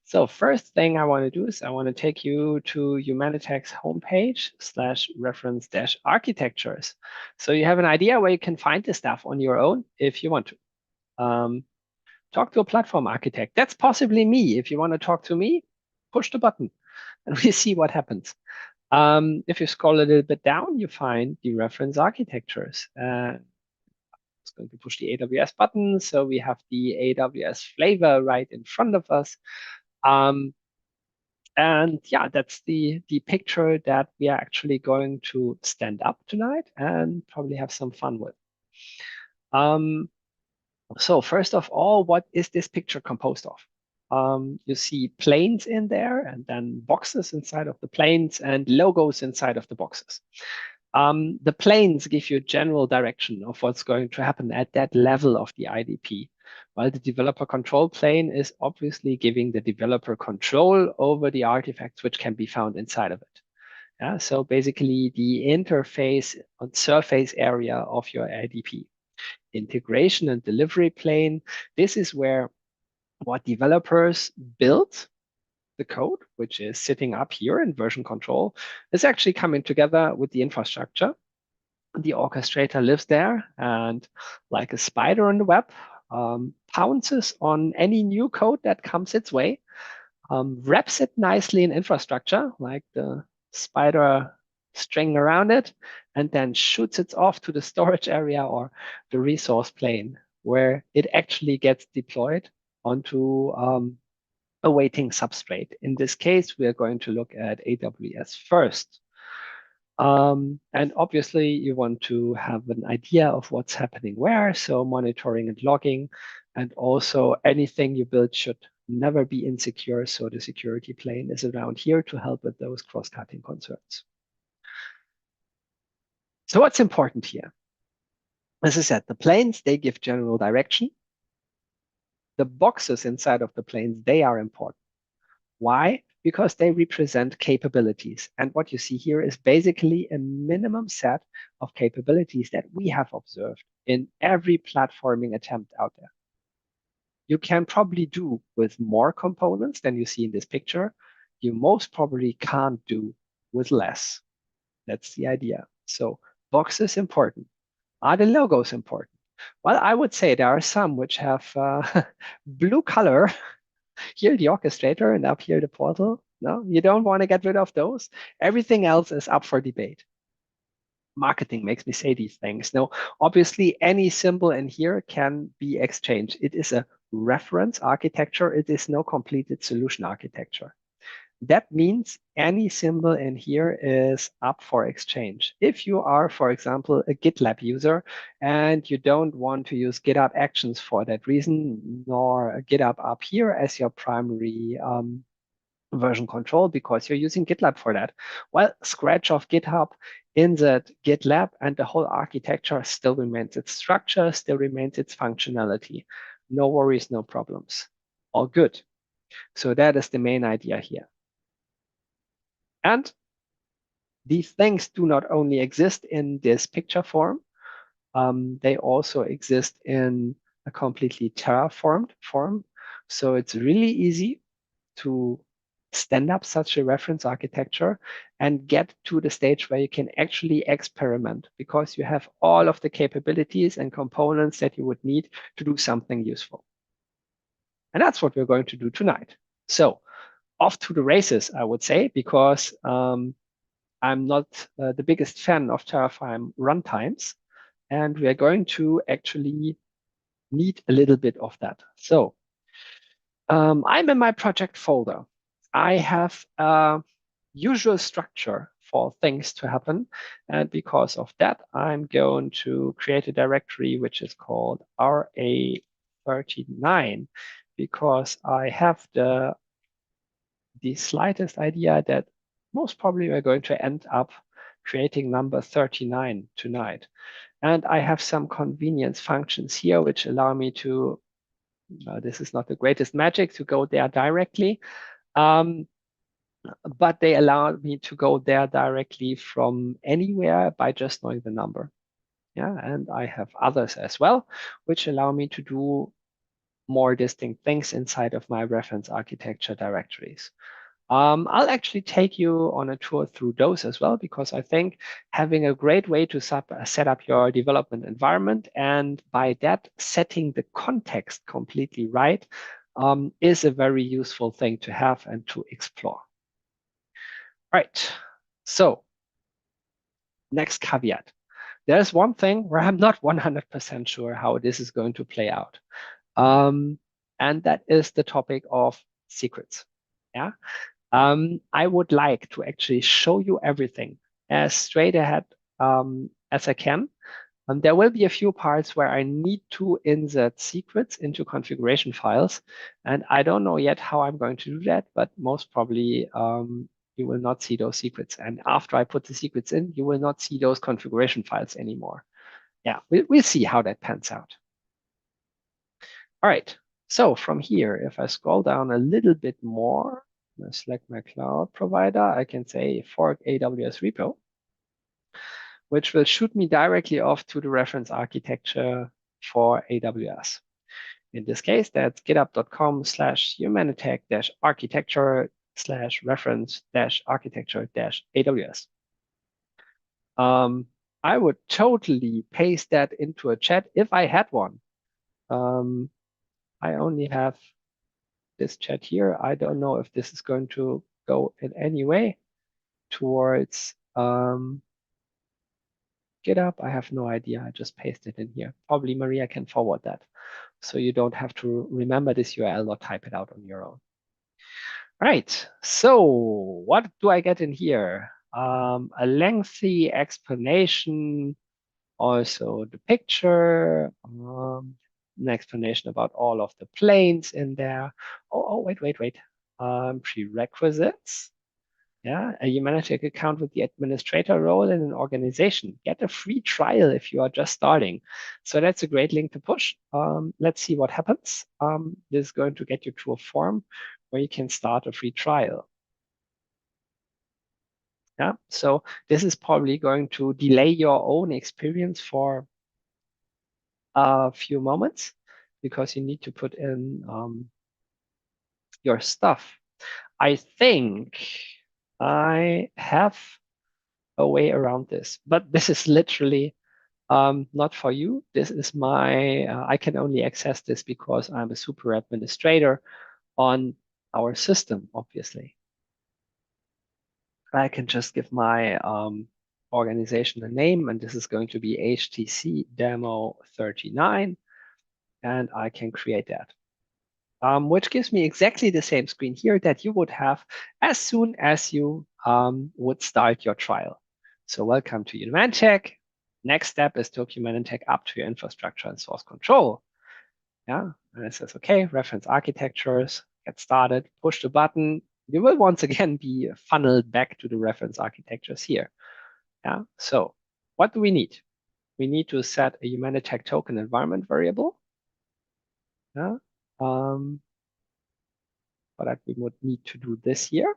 So first thing I want to do is I want to take you to Humanitec's homepage /reference-architectures. So you have an idea where you can find this stuff on your own if you want to. Talk to a platform architect. That's possibly me. If you want to talk to me, push the button and we see what happens. If you scroll a little bit down, you find the reference architectures. It's going to push the AWS button. So we have the AWS flavor right in front of us. And yeah, that's the picture that we are actually going to stand up tonight and probably have some fun with. So first of all, what is this picture composed of? You see planes in there and then boxes inside of the planes and logos inside of the boxes. The planes give you a general direction of what's going to happen at that level of the IDP, while the developer control plane is obviously giving the developer control over the artifacts which can be found inside of it. Yeah, so basically the interface on surface area of your IDP. Integration and delivery plane, this is where what developers build the code, which is sitting up here in version control, is actually coming together with the infrastructure. The orchestrator lives there and, like a spider on the web, pounces on any new code that comes its way, wraps it nicely in infrastructure, like the spider string around it, and then shoots it off to the storage area or the resource plane, where it actually gets deployed onto a waiting substrate. In this case, we are going to look at AWS first. And obviously, you want to have an idea of what's happening where, so monitoring and logging, and also anything you build should never be insecure, so the security plane is around here to help with those cross-cutting concerns. So what's important here? As I said, the planes, they give general direction. The boxes inside of the planes, they are important. Why? Because they represent capabilities. And what you see here is basically a minimum set of capabilities that we have observed in every platforming attempt out there. You can probably do with more components than you see in this picture. You most probably can't do with less. That's the idea. So boxes important. Are the logos important? Well, I would say there are some which have blue color. Here, the orchestrator, and up here, the portal. No, you don't want to get rid of those. Everything else is up for debate. Marketing makes me say these things. No, obviously, any symbol in here can be exchanged. It is a reference architecture. It is no completed solution architecture. That means any symbol in here is up for exchange. If you are, for example, a GitLab user and you don't want to use GitHub Actions for that reason, nor GitHub up here as your primary version control because you're using GitLab for that, well, scratch off GitHub, insert GitLab, and the whole architecture still remains its structure, still remains its functionality. No worries, no problems. All good. So that is the main idea here. And these things do not only exist in this picture form, they also exist in a completely terraformed form. So it's really easy to stand up such a reference architecture and get to the stage where you can actually experiment because you have all of the capabilities and components that you would need to do something useful. And that's what we're going to do tonight. So off to the races, I would say, because I'm not the biggest fan of Terraform runtimes, and we are going to actually need a little bit of that. So I'm in my project folder. I have a usual structure for things to happen. And because of that, I'm going to create a directory which is called RA39 because I have the slightest idea that most probably we're going to end up creating number 39 tonight. And I have some convenience functions here which allow me to, this is not the greatest magic to go there directly, but they allow me to go there directly from anywhere by just knowing the number. Yeah, and I have others as well, which allow me to do more distinct things inside of my reference architecture directories. I'll actually take you on a tour through those as well, because I think having a great way to set up your development environment, and by that setting the context completely right, is a very useful thing to have and to explore. Right. So next caveat. There's one thing where I'm not 100% sure how this is going to play out. And that is the topic of secrets. Yeah. I would like to actually show you everything as straight ahead as I can. There will be a few parts where I need to insert secrets into configuration files. And I don't know yet how I'm going to do that, but most probably you will not see those secrets. And after I put the secrets in, you will not see those configuration files anymore. Yeah, we'll see how that pans out. All right, so from here, if I scroll down a little bit more, I select my cloud provider, I can say fork AWS repo, which will shoot me directly off to the reference architecture for AWS. In this case, that's github.com/humanitec-architecture/reference-architecture-AWS. I would totally paste that into a chat if I had one. I only have this chat here. I don't know if this is going to go in any way towards GitHub. I have no idea. I just pasted it in here. Probably Maria can forward that, so you don't have to remember this URL or type it out on your own. All right, so what do I get in here? A lengthy explanation, also the picture, an explanation about all of the planes in there. Oh, wait. Prerequisites. Yeah, a Humanitec account with the administrator role in an organization. Get a free trial if you are just starting. So that's a great link to push. Let's see what happens. This is going to get you to a form where you can start a free trial. Yeah, so this is probably going to delay your own experience for a few moments because you need to put in your stuff. I think I have a way around this, but this is literally not for you. This is my, I can only access this because I'm a super administrator on our system, obviously. I can just give my organization a name, and this is going to be HTC Demo 39, and I can create that. Which gives me exactly the same screen here that you would have as soon as you would start your trial. So welcome to Humanitec. Next step is to hook Humanitec up to your infrastructure and source control. Yeah, and it says, okay, reference architectures, get started, push the button. You will once again be funneled back to the reference architectures here. Yeah, so what do we need? We need to set a Humanitec token environment variable. Yeah, for that we would need to do this here.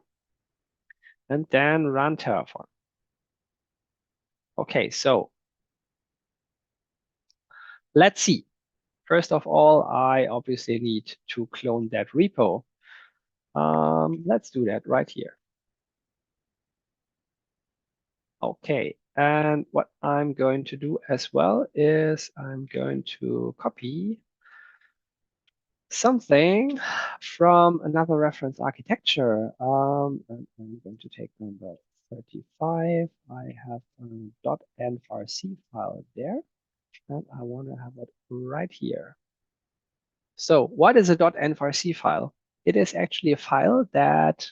And then run Terraform. Okay, so let's see. First of all, I obviously need to clone that repo. Let's do that right here. Okay, and what I'm going to do as well is I'm going to copy something from another reference architecture. And I'm going to take number 35. I have a .nrc file there, and I want to have it right here. So what is a .nrc file? It is actually a file that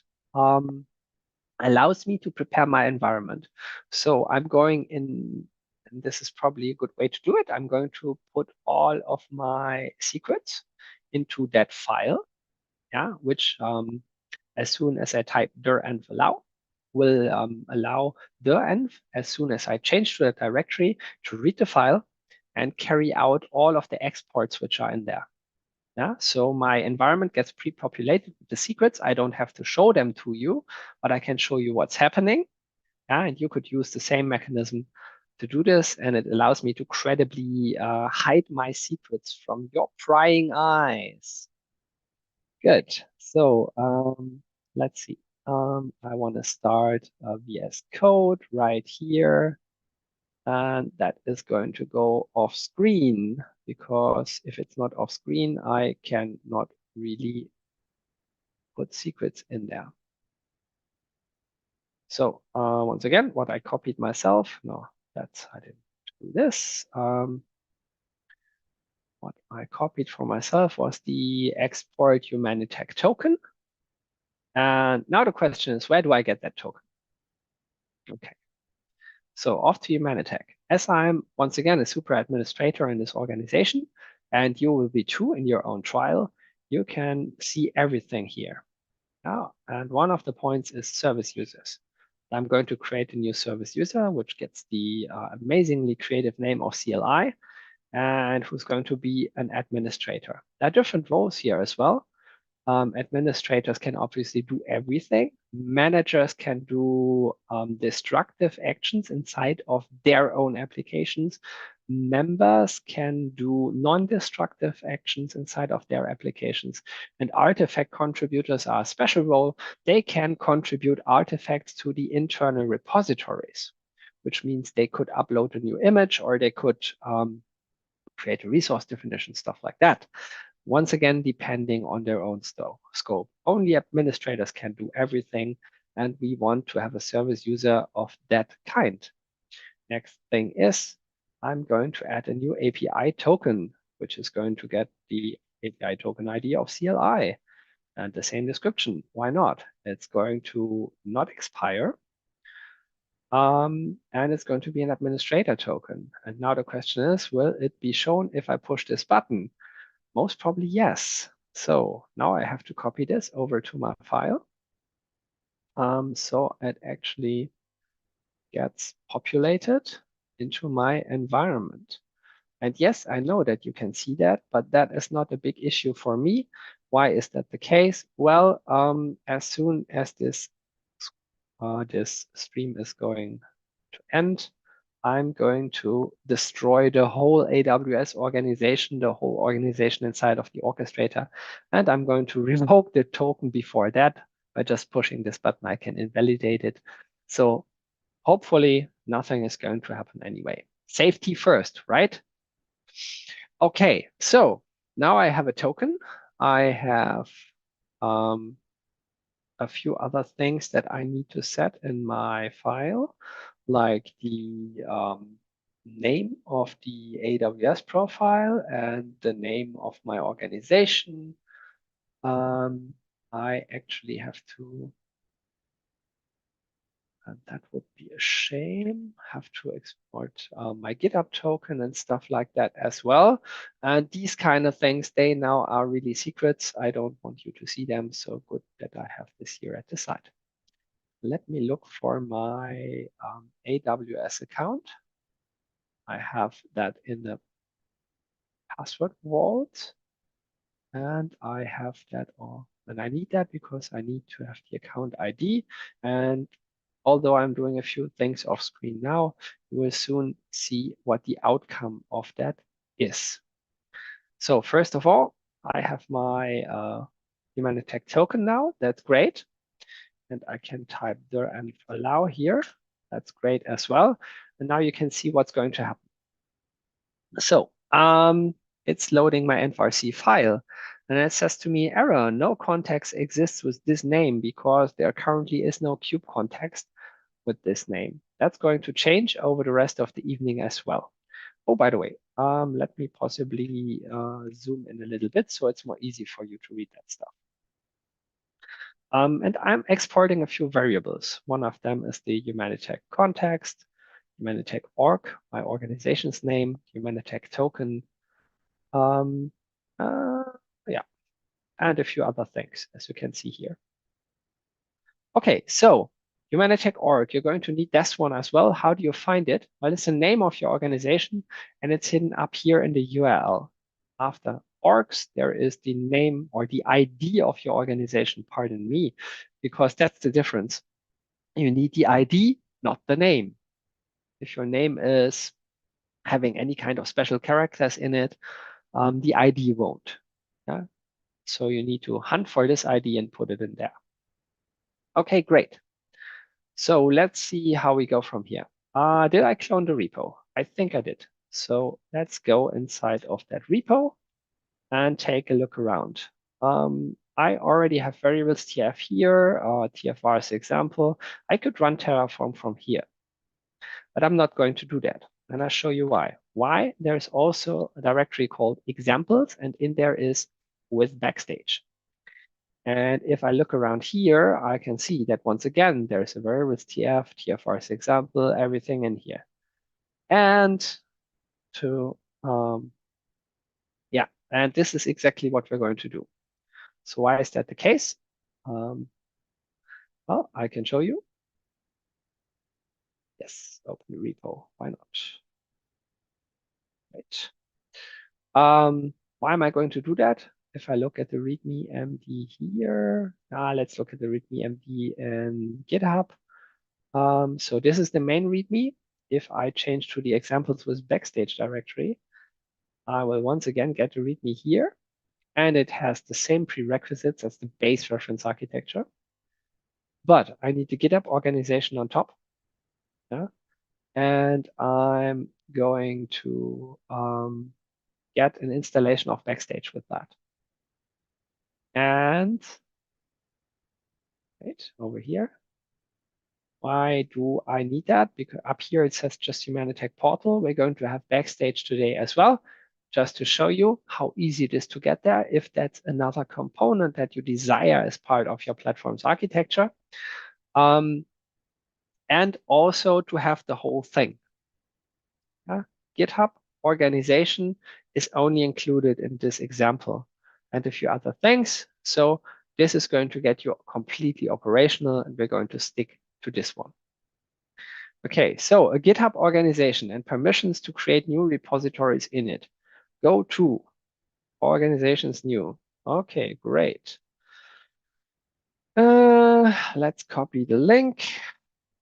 allows me to prepare my environment. So I'm going in, and this is probably a good way to do it. I'm going to put all of my secrets into that file, yeah, which as soon as I type dir env allow, will allow dir env, as soon as I change to that directory, to read the file and carry out all of the exports which are in there. Yeah, so my environment gets pre-populated with the secrets. I don't have to show them to you, but I can show you what's happening. Yeah, and you could use the same mechanism to do this, and it allows me to credibly hide my secrets from your prying eyes. Good. So let's see. I want to start VS Code right here. And that is going to go off screen, because if it's not off screen, I cannot really put secrets in there. So once again, what I copied myself, no, I didn't do this. What I copied for myself was the export Humanitec token. And now the question is, where do I get that token? Okay. So off to Humanitec. As I'm, once again, a super administrator in this organization, and you will be too in your own trial, you can see everything here. And one of the points is service users. I'm going to create a new service user, which gets the amazingly creative name of CLI, and who's going to be an administrator. There are different roles here as well. Administrators can obviously do everything. Managers can do destructive actions inside of their own applications. Members can do non-destructive actions inside of their applications. And artifact contributors are a special role. They can contribute artifacts to the internal repositories, which means they could upload a new image, or they could create a resource definition, stuff like that. Once again, depending on their own scope. Only administrators can do everything, and we want to have a service user of that kind. Next thing is, I'm going to add a new API token, which is going to get the API token ID of CLI. And the same description, why not? It's going to not expire. And it's going to be an administrator token. And now the question is, will it be shown if I push this button? Most probably yes. So now I have to copy this over to my file. So it actually gets populated into my environment. And yes, I know that you can see that, but that is not a big issue for me. Why is that the case? Well, as soon as this stream is going to end, I'm going to destroy the whole AWS organization, the whole organization inside of the orchestrator. And I'm going to revoke the token before that. By just pushing this button, I can invalidate it. So hopefully nothing is going to happen anyway. Safety first, right? Okay, so now I have a token. I have a few other things that I need to set in my file, like the name of the AWS profile and the name of my organization. I actually have to, and that would be a shame, have to export my GitHub token and stuff like that as well. And these kind of things, they now are really secrets. I don't want you to see them, so good that I have this here at the side. Let me look for my AWS account. I have that in the password vault, and I have that and I need that because I need to have the account ID. And although I'm doing a few things off screen now, you will soon see what the outcome of that is. So first of all, I have my Humanitec token now. That's great. And I can type dir and allow here. That's great as well. And now you can see what's going to happen. So it's loading my env.rc file. And it says to me, error, no context exists with this name because there currently is no kube context with this name. That's going to change over the rest of the evening as well. Oh, by the way, let me possibly zoom in a little bit so it's more easy for you to read that stuff. And I'm exporting a few variables. One of them is the Humanitec context, Humanitec org, my organization's name, Humanitec token, yeah, and a few other things, as you can see here. Okay, so Humanitec org, you're going to need this one as well. How do you find it? Well, it's the name of your organization, and it's hidden up here in the URL. After orgs, there is the name or the ID of your organization, pardon me, because that's the difference. You need the ID, not the name. If your name is having any kind of special characters in it, the ID won't. Yeah? So you need to hunt for this ID and put it in there. Okay, great. So let's see how we go from here. Did I clone the repo? I think I did. So let's go inside of that repo and take a look around. I already have variables tf here, tfr is example. I could run Terraform from here, but I'm not going to do that. And I'll show you why. Why? There's also a directory called examples, and in there is with backstage. And if I look around here, I can see that once again, there's a variable with tfr's example, everything in here. And yeah, and this is exactly what we're going to do. So why is that the case? Well, I can show you. Yes, open the repo. Why not? Right. Why am I going to do that? If I look at the README MD here, let's look at the README MD in GitHub. So this is the main README. If I change to the examples with backstage directory, I will once again get the README here, and it has the same prerequisites as the base reference architecture. But I need the GitHub organization on top. Yeah? And I'm going to get an installation of Backstage with that. And wait, over here. Why do I need that? Because up here it says just Humanitec portal. We're going to have Backstage today as well, just to show you how easy it is to get there if that's another component that you desire as part of your platform's architecture. And also to have the whole thing. Yeah? GitHub organization is only included in this example and a few other things. So this is going to get you completely operational, and we're going to stick to this one. Okay, so a GitHub organization and permissions to create new repositories in it. Go to organizations new. Okay, great. Let's copy the link,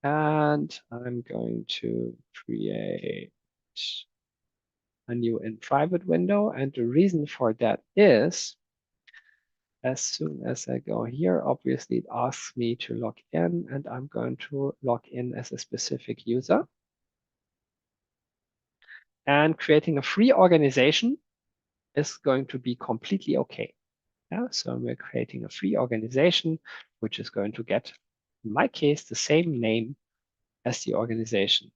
and I'm going to create a new in private window. And the reason for that is, as soon as I go here, obviously it asks me to log in, and I'm going to log in as a specific user. And creating a free organization is going to be completely okay. Yeah, so we're creating a free organization, which is going to get, in my case, the same name as the organization.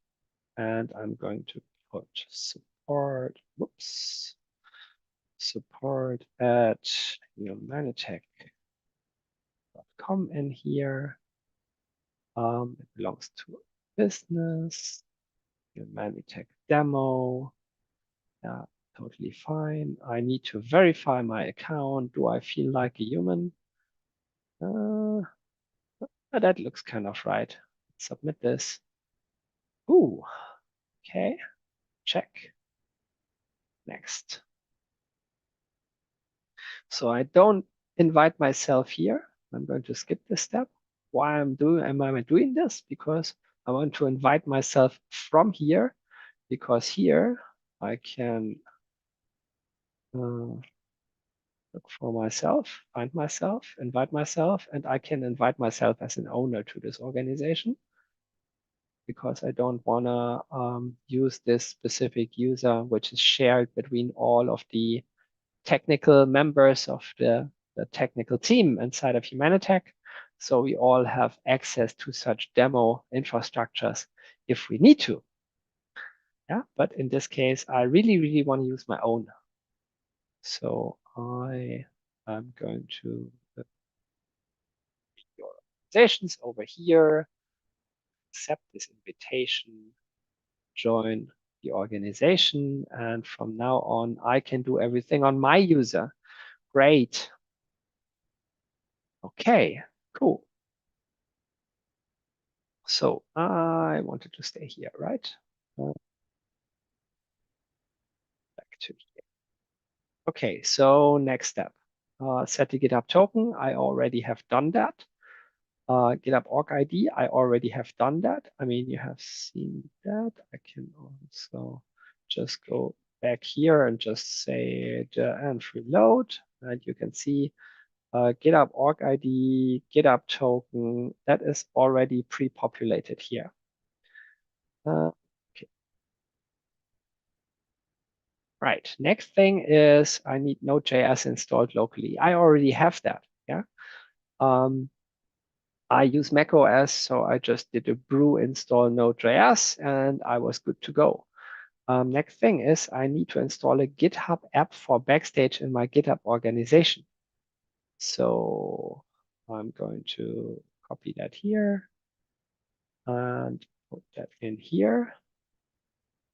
And I'm going to put support, whoops, support at humanitec.com in here. It belongs to business, Humanitec demo. Yeah, totally fine. I need to verify my account. Do I feel like a human? That looks kind of right. Submit this. Ooh, okay, check. Next. So I don't invite myself here. I'm going to skip this step. Why am I doing this? Because I want to invite myself from here, because here I can look for myself, find myself, invite myself, and I can invite myself as an owner to this organization, because I don't want to use this specific user, which is shared between all of the technical members of the technical team inside of Humanitec. So we all have access to such demo infrastructures if we need to. Yeah, but in this case, I really, really want to use my own. So I am going to the organizations over here, accept this invitation, join the organization, and from now on, I can do everything on my user. Great. Okay, cool. So I wanted to stay here, right? Back to here. Okay, so next step. Set the GitHub token. I already have done that. GitHub org ID, I already have done that. I mean, you have seen that. I can also just go back here and just say and reload, and you can see GitHub org ID, GitHub token, that is already pre-populated here. Okay. Right. Next thing is I need Node.js installed locally. I already have that. Yeah. I use macOS, so I just did a brew install Node.js and I was good to go. Next thing is I need to install a GitHub app for Backstage in my GitHub organization. So I'm going to copy that here and put that in here.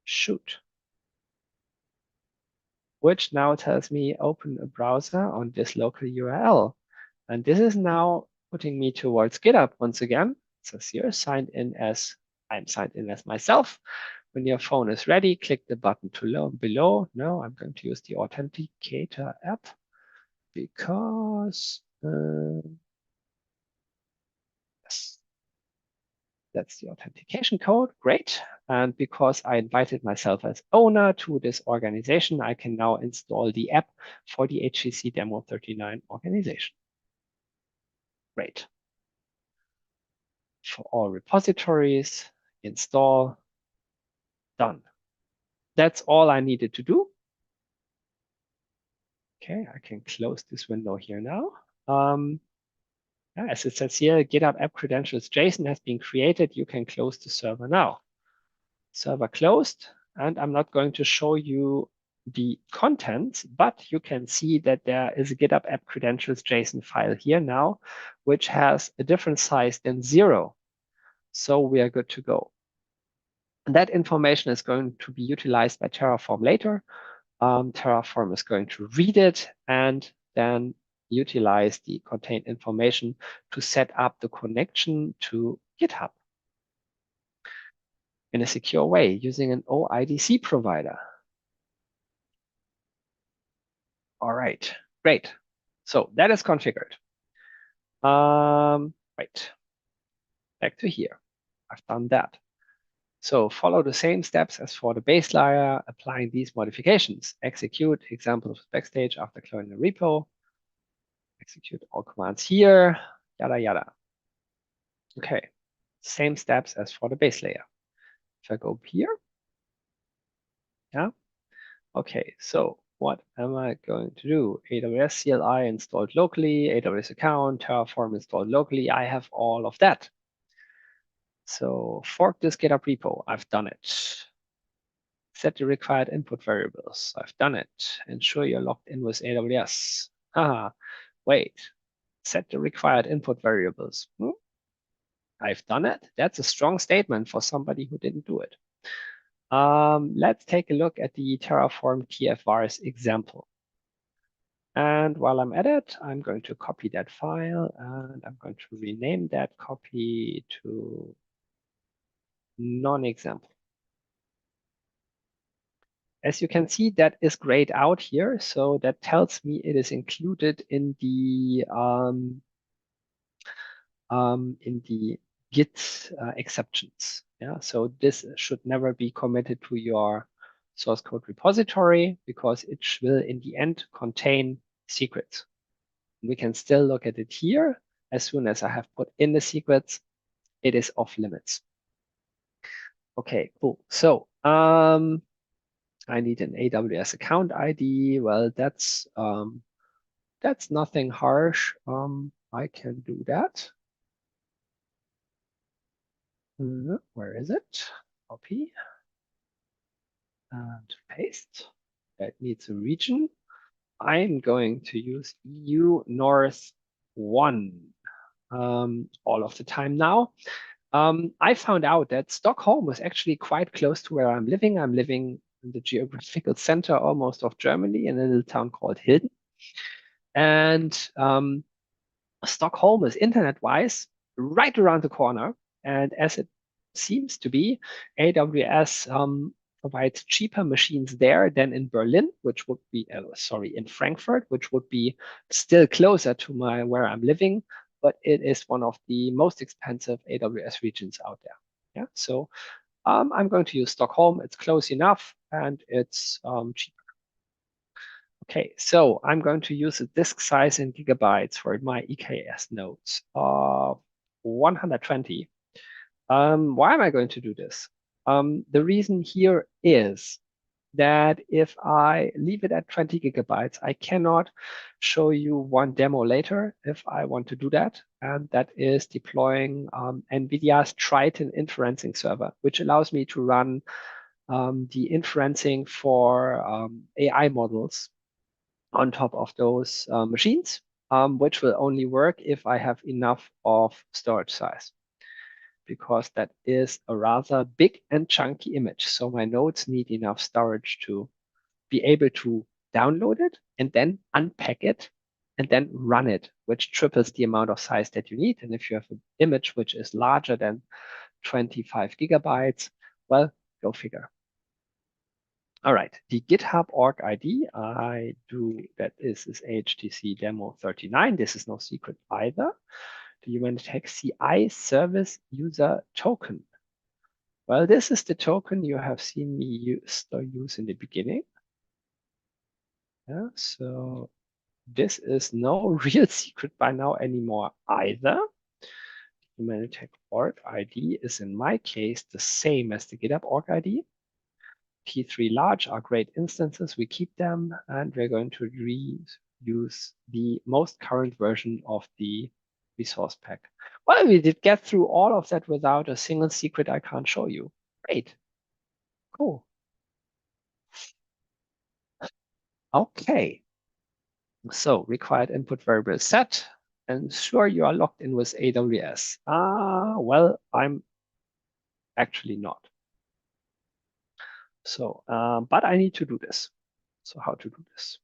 Shoot. Which now tells me open a browser on this local URL. And this is now putting me towards GitHub once again. It says here, I'm signed in as myself. When your phone is ready, click the button below. No, I'm going to use the Authenticator app because yes, that's the authentication code. Great. And because I invited myself as owner to this organization, I can now install the app for the HCC Demo 39 organization. Great. For all repositories, install, done. That's all I needed to do. Okay, I can close this window here now. As it says here, GitHub app credentials JSON has been created. You can close the server now. Server closed, and I'm not going to show you the contents, but you can see that there is a GitHub app credentials JSON file here now, which has a different size than 0. So we are good to go. And that information is going to be utilized by Terraform later. Terraform is going to read it and then utilize the contained information to set up the connection to GitHub in a secure way using an OIDC provider. All right, great. So that is configured. Right, back to here. I've done that. So follow the same steps as for the base layer, applying these modifications. Execute example of Backstage after cloning the repo. Execute all commands here, yada, yada. Okay, same steps as for the base layer. If I go here, yeah. Okay, so what am I going to do? AWS CLI installed locally, AWS account, Terraform installed locally. I have all of that. So fork this GitHub repo. I've done it. Set the required input variables. I've done it. Ensure you're logged in with AWS. Haha, wait. Set the required input variables. I've done it. That's a strong statement for somebody who didn't do it. Let's take a look at the Terraform TFVARs example. And while I'm at it, I'm going to copy that file and I'm going to rename that copy to non-example. As you can see, that is grayed out here. So that tells me it is included in the Git exceptions. Yeah, so this should never be committed to your source code repository because it will in the end contain secrets. We can still look at it here. As soon as I have put in the secrets, it is off limits. Okay, cool. So I need an AWS account ID. Well, that's nothing harsh. I can do that. Where is it? Copy and paste. That needs a region. I'm going to use EU North 1 all of the time now. I found out that Stockholm is actually quite close to where I'm living. I'm living in the geographical center almost of Germany in a little town called Hilden. And Stockholm is internet-wise right around the corner. And as it seems to be, AWS provides cheaper machines there than in Berlin, which would be, in Frankfurt, which would be still closer to where I'm living. but it is one of the most expensive AWS regions out there. Yeah, so I'm going to use Stockholm. It's close enough and it's cheap. Okay, so I'm going to use a disk size in gigabytes for my EKS nodes of 120. Why am I going to do this? The reason here is that if I leave it at 20 gigabytes, I cannot show you one demo later if I want to do that. And that is deploying NVIDIA's Triton inferencing server, which allows me to run the inferencing for AI models on top of those machines, which will only work if I have enough of storage size, because that is a rather big and chunky image. So my nodes need enough storage to be able to download it and then unpack it and then run it, which triples the amount of size that you need. And if you have an image which is larger than 25 gigabytes, well, go figure. All right, the GitHub org ID I do, that is HTC demo 39. This is no secret either. The Humanitec CI service user token. Well, this is the token you have seen me use in the beginning. Yeah, so this is no real secret by now anymore either. Humanitec org ID is in my case the same as the GitHub org ID. T3 large are great instances. We keep them, and we're going to reuse the most current version of the resource pack. Well, we did get through all of that without a single secret I can't show you. Great. Cool. Okay. So required input variable set. And sure, you are logged in with AWS. Well, I'm actually not. So, but I need to do this. So how to do this?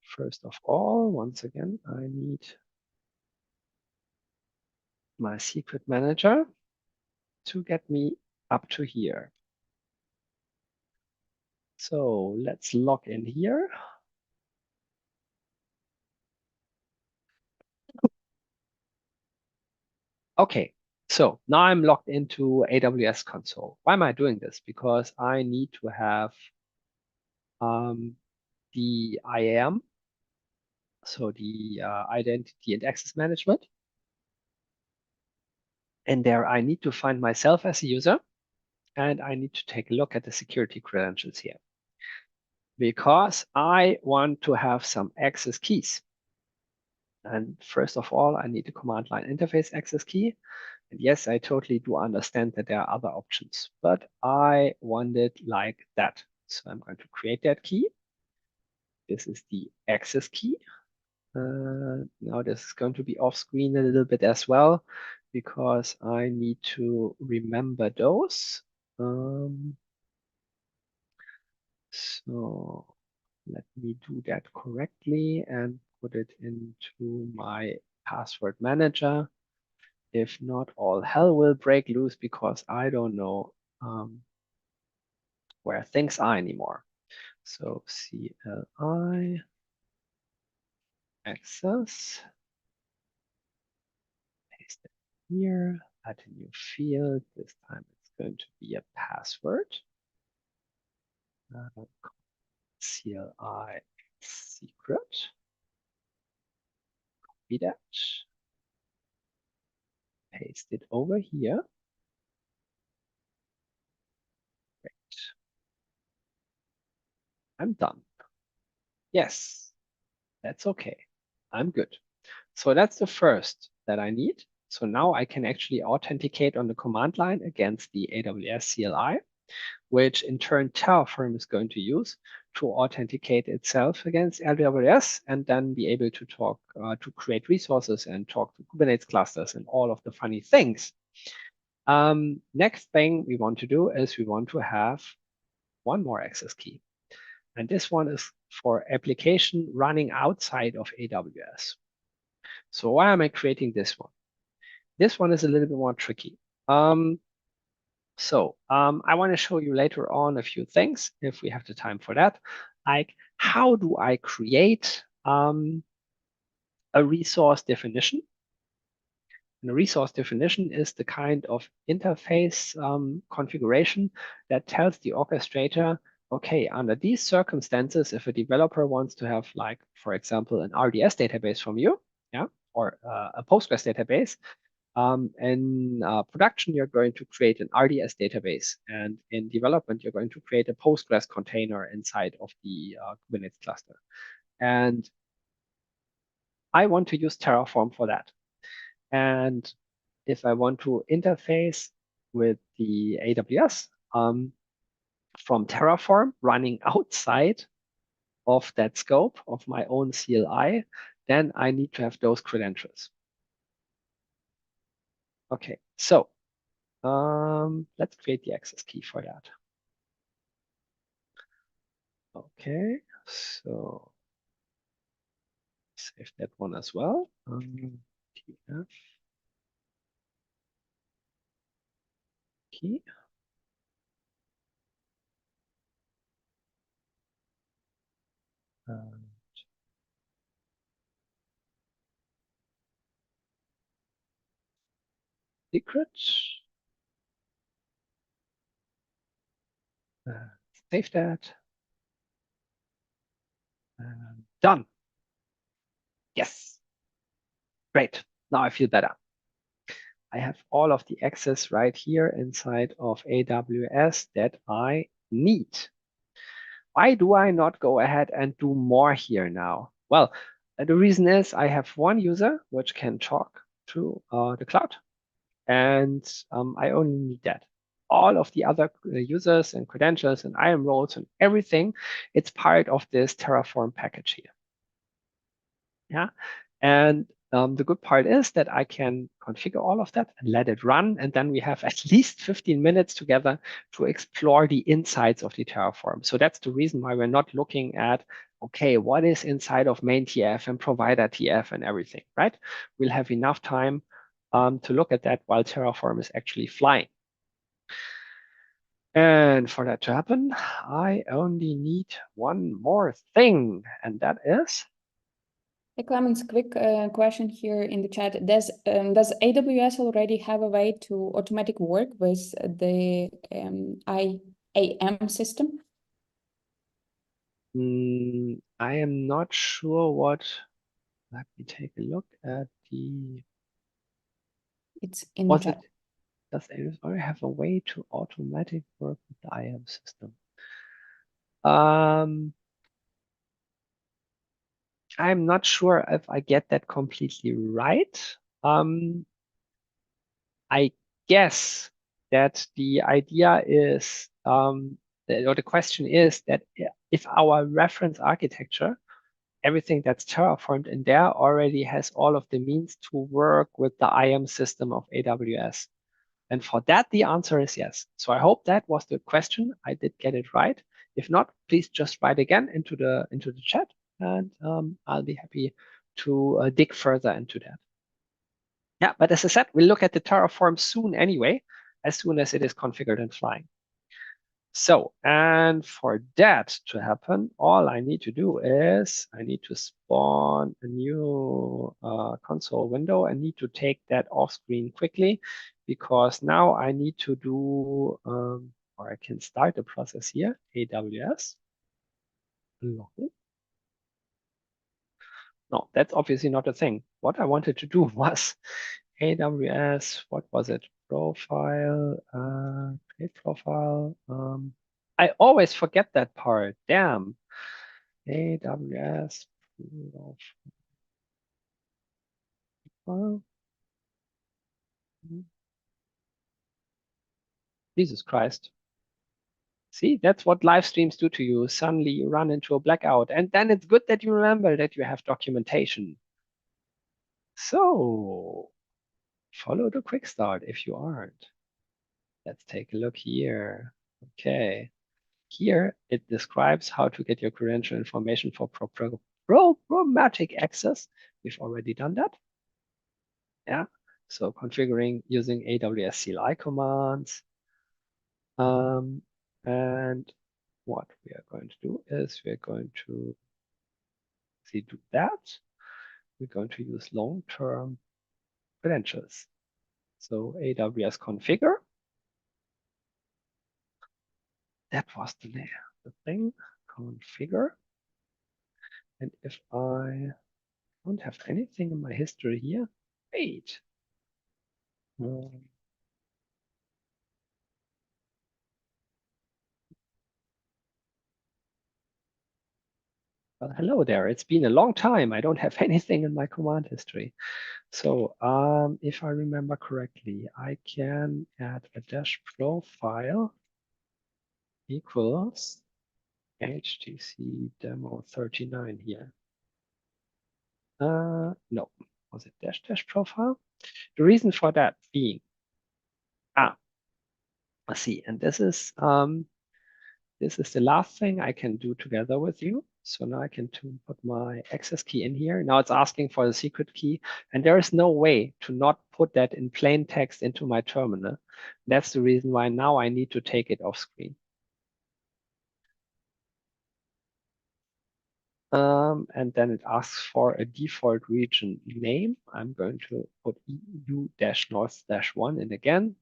First of all, once again, I need my secret manager to get me up to here. So let's log in here. Okay, so now I'm logged into AWS console. Why am I doing this? Because I need to have the IAM, so the identity and access management. And there I need to find myself as a user, and I need to take a look at the security credentials here, because I want to have some access keys. And first of all, I need a command line interface access key. And yes, I totally do understand that there are other options, but I want it like that. So I'm going to create that key. This is the access key. Now this is going to be off screen a little bit as well, because I need to remember those. So let me do that correctly and put it into my password manager. If not, all hell will break loose because I don't know where things are anymore. So CLI access, paste it here, add a new field. This time it's going to be a password. CLI secret. Copy that. Paste it over here. Great. I'm done. Yes, that's okay. I'm good. So that's the first that I need. So now I can actually authenticate on the command line against the AWS CLI, which in turn Terraform is going to use to authenticate itself against AWS, and then be able to talk to create resources and talk to Kubernetes clusters and all of the funny things. Next thing we want to do is we want to have one more access key. And this one is for application running outside of AWS. So why am I creating this one? This one is a little bit more tricky. I want to show you later on a few things if we have the time for that. Like, how do I create a resource definition And a resource definition is the kind of interface configuration that tells the orchestrator, okay, under these circumstances, if a developer wants to have, like, for example, an RDS database from you, yeah, or a Postgres database, in production, you're going to create an RDS database, and in development, you're going to create a Postgres container inside of the Kubernetes cluster. And I want to use Terraform for that. And if I want to interface with the AWS from Terraform running outside of that scope of my own CLI, then I need to have those credentials. Okay, so let's create the access key for that. Okay, so save that one as well. TF key. Secret. Save that. Done. Yes. Great. Now I feel better. I have all of the access right here inside of AWS that I need. Why do I not go ahead and do more here now? Well, the reason is I have one user which can talk to the cloud, and I only need that. All of the other users and credentials and IAM roles and everything, it's part of this Terraform package here. Yeah, and the good part is that I can configure all of that and let it run. And then we have at least 15 minutes together to explore the insides of the Terraform. So that's the reason why we're not looking at, okay, what is inside of main TF and provider TF and everything, right? We'll have enough time to look at that while Terraform is actually flying. And for that to happen, I only need one more thing, and that is Hey, Clemens, quick question here in the chat. Does AWS already have a way to automatic work with the IAM system? I am not sure what. Let me take a look at the. It's in the chat. Does AWS already have a way to automatic work with the IAM system? I'm not sure if I get that completely right. I guess that the idea is, or the question is that if our reference architecture, everything that's terraformed in there already has all of the means to work with the IAM system of AWS. And for that, the answer is yes. So I hope that was the question. I did get it right. If not, please just write again into the chat, and I'll be happy to dig further into that. Yeah, but as I said, we'll look at the Terraform soon anyway, as soon as it is configured and flying. So, and for that to happen, all I need to do is I need to spawn a new console window. I need to take that off screen quickly, because now I need to do, or I can start the process here, AWS. Login. No, that's obviously not a thing. What I wanted to do was AWS, what was it? Profile, create profile. I always forget that part. Damn. AWS profile. Jesus Christ. See, that's what live streams do to you. Suddenly you run into a blackout. And then it's good that you remember that you have documentation. So follow the quick start if you aren't. Let's take a look here. Okay. Here, it describes how to get your credential information for programmatic access. We've already done that. Yeah. So configuring using AWS CLI commands. And what we are going to do is we're going to do that. We're going to use long-term credentials. So AWS configure. That was the thing, configure. And if I don't have anything in my history here, wait. Well, hello there. It's been a long time. I don't have anything in my command history. So if I remember correctly, I can add a dash profile equals HTC demo 39 here. No, was it dash profile? The reason for that being, let's see, and this is the last thing I can do together with you. So now I can put my access key in here. Now it's asking for the secret key, and there is no way to not put that in plain text into my terminal. That's the reason why now I need to take it off screen. And then it asks for a default region name. I'm going to put EU-North-1 in again,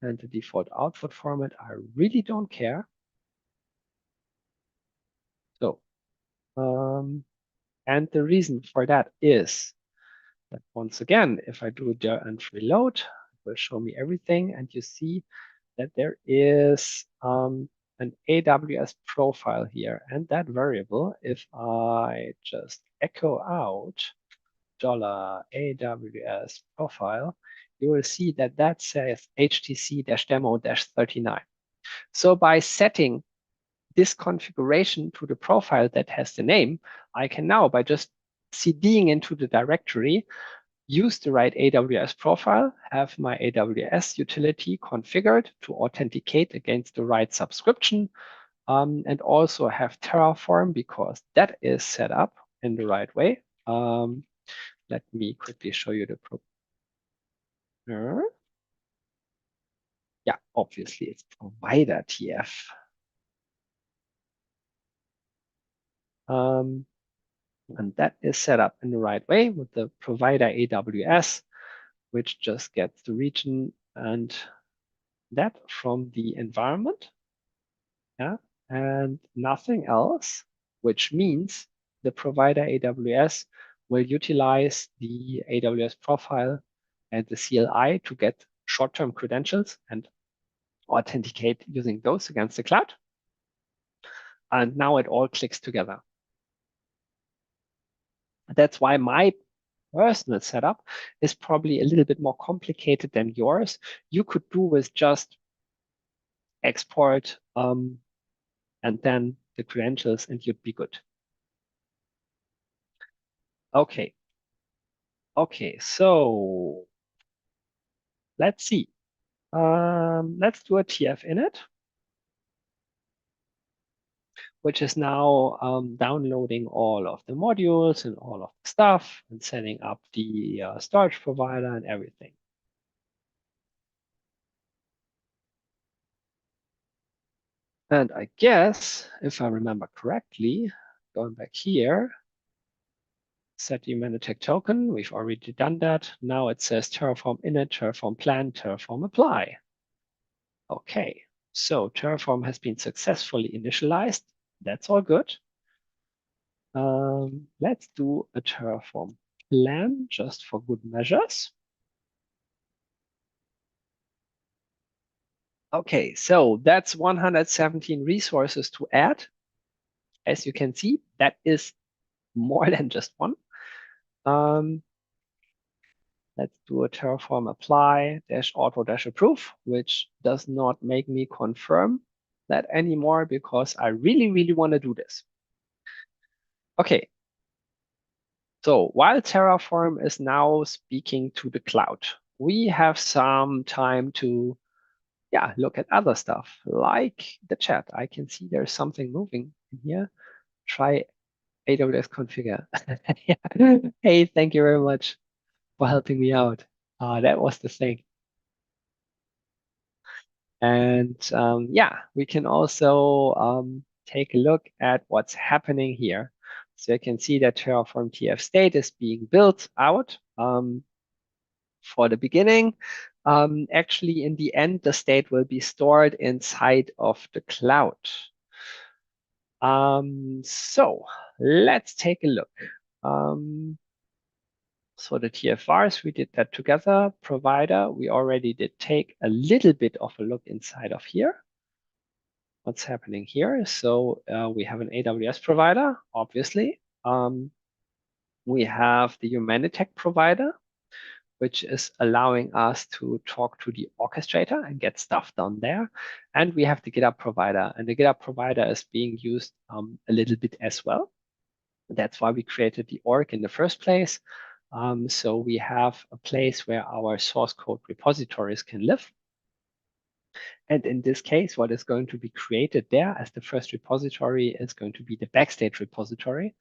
and the default output format. I really don't care. So, and the reason for that is that once again, if I do dir and reload, it will show me everything, and you see that there is an AWS profile here, and that variable, if I just echo out $AWS profile, you will see that that says HTC-demo-39. So by setting this configuration to the profile that has the name, I can now, by just CDing into the directory, use the right AWS profile, have my AWS utility configured to authenticate against the right subscription, and also have Terraform because that is set up in the right way. Let me quickly show you the yeah, obviously it's provider TF. And that is set up in the right way with the provider AWS, which just gets the region and that from the environment, yeah, and nothing else, which means the provider AWS will utilize the AWS profile and the CLI to get short-term credentials and authenticate using those against the cloud. And now it all clicks together. That's why my personal setup is probably a little bit more complicated than yours. You could do with just export and then the credentials and you'd be good. Okay. Okay, so let's see. Let's do a TF init, which is now downloading all of the modules and all of the stuff and setting up the storage provider and everything. And I guess, if I remember correctly, going back here, set the Humanitec token. We've already done that. Now it says Terraform init, Terraform plan, Terraform apply. Okay, so Terraform has been successfully initialized. That's all good. Let's do a Terraform plan just for good measures. Okay, so that's 117 resources to add. As you can see, that is more than just one. Let's do a Terraform apply -auto -approve, which does not make me confirm that anymore because I really, really want to do this. Okay. So while Terraform is now speaking to the cloud, we have some time to look at other stuff like the chat. I can see there's something moving in here. Try AWS configure. Yeah. Hey, thank you very much for helping me out. That was the thing. And we can also take a look at what's happening here. So you can see that Terraform TF state is being built out. for the beginning. Actually, in the end, the state will be stored inside of the cloud. So let's take a look. So the TFRs, we did that together. Provider, we already did take a little bit of a look inside of here. What's happening here? So we have an AWS provider, obviously. We have the Humanitec provider, which is allowing us to talk to the orchestrator and get stuff done there. And we have the GitHub provider, and the GitHub provider is being used a little bit as well. That's why we created the org in the first place. So we have a place where our source code repositories can live. And in this case, what is going to be created there as the first repository is going to be the Backstage repository.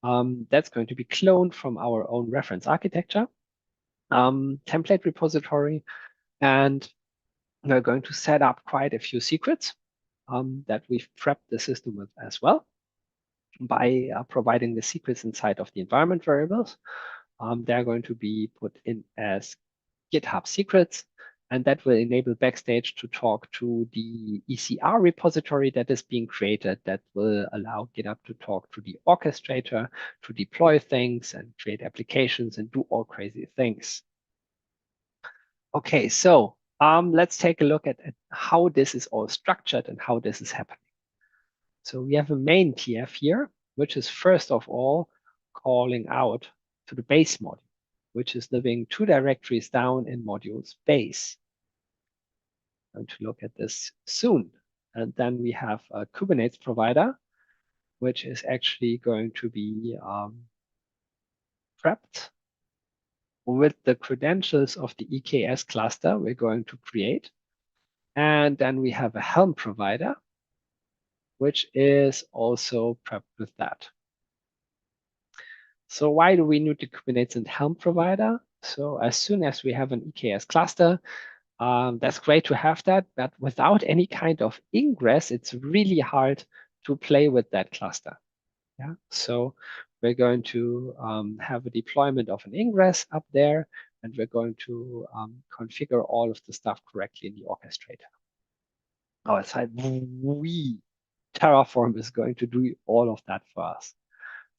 That's going to be cloned from our own reference architecture template repository. And we're going to set up quite a few secrets that we've prepped the system with as well by providing the secrets inside of the environment variables. They're going to be put in as GitHub secrets, and that will enable Backstage to talk to the ECR repository that is being created that will allow GitHub to talk to the orchestrator to deploy things and create applications and do all crazy things. Okay, so let's take a look at how this is all structured and how this is happening. So we have a main TF here, which is first of all calling out to the base module, which is living 2 directories down in modules base. I'm going to look at this soon. And then we have a Kubernetes provider, which is actually going to be prepped with the credentials of the EKS cluster we're going to create. And then we have a Helm provider, which is also prepped with that. So why do we need the Kubernetes and Helm provider? So as soon as we have an EKS cluster, that's great to have that, but without any kind of ingress, it's really hard to play with that cluster. Yeah, so we're going to have a deployment of an ingress up there, and we're going to configure all of the stuff correctly in the orchestrator. Outside, Terraform is going to do all of that for us.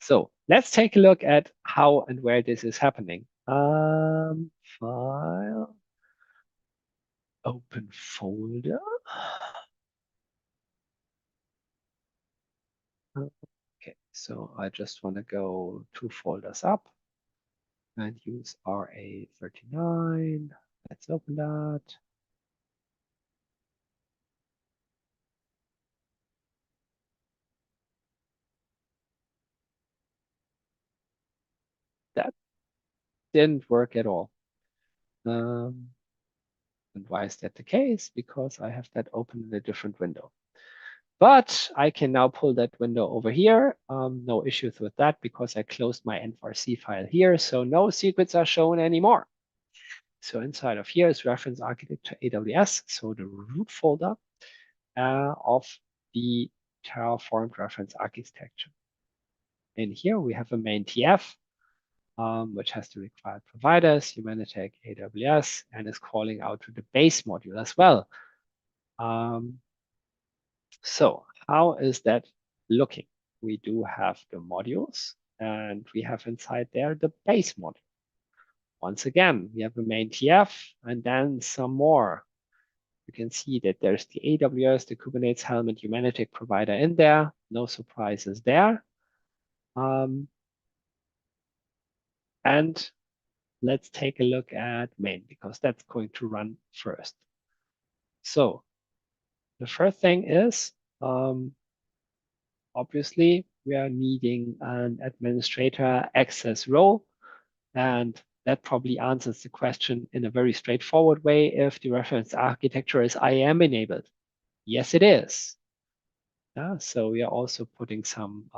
So let's take a look at how and where this is happening. File, open folder. Okay, so I just want to go 2 folders up and use RA39. Let's open that. That didn't work at all. And why is that the case? Because I have that open in a different window. But I can now pull that window over here. No issues with that because I closed my env.rc file here. So no secrets are shown anymore. So inside of here is reference architecture AWS. So the root folder of the Terraform reference architecture. In here, we have a main TF, which has the required providers, Humanitec AWS, and is calling out to the base module as well. So how is that looking? We do have the modules, and we have inside there the base module. Once again, we have a main TF, and then some more. You can see that there's the AWS, the Kubernetes Helm, and Humanitec provider in there. No surprises there. And let's take a look at main, because that's going to run first. So the first thing is, obviously, we are needing an administrator access role. And that probably answers the question in a very straightforward way if the reference architecture is IAM enabled. Yes, it is. So we are also putting some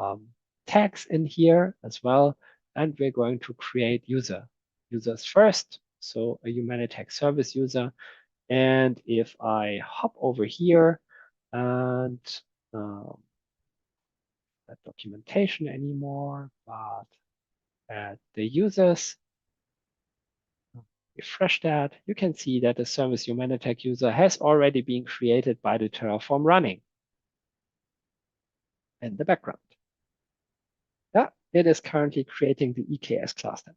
tags in here as well. And we're going to create users first. So a Humanitec service user. And if I hop over here and not documentation anymore, but add the users, refresh that, you can see that the service Humanitec user has already been created by the Terraform running in the background. Yeah, it is currently creating the EKS cluster.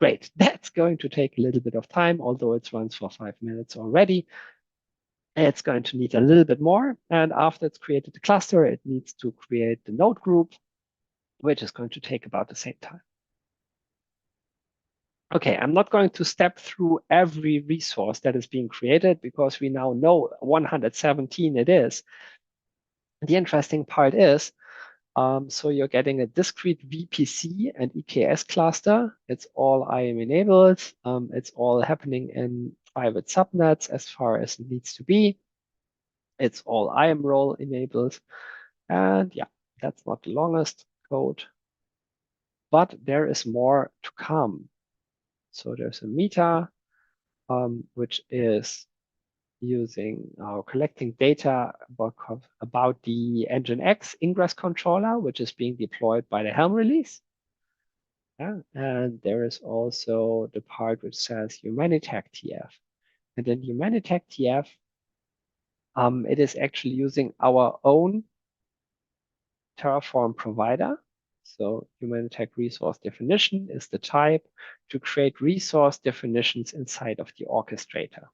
Great, that's going to take a little bit of time, although it runs for 5 minutes already. It's going to need a little bit more. And after it's created the cluster, it needs to create the node group, which is going to take about the same time. Okay, I'm not going to step through every resource that is being created because we now know 117 it is. The interesting part is, so you're getting a discrete VPC and EKS cluster. It's all IAM enabled. It's all happening in private subnets as far as it needs to be. It's all IAM role enabled. And yeah, that's not the longest code, but there is more to come. So there's a meta, which is using collecting data about the Nginx ingress controller, which is being deployed by the Helm release. Yeah. And there is also the part which says Humanitec TF. And in Humanitec TF, it is actually using our own Terraform provider. So Humanitec resource definition is the type to create resource definitions inside of the orchestrator.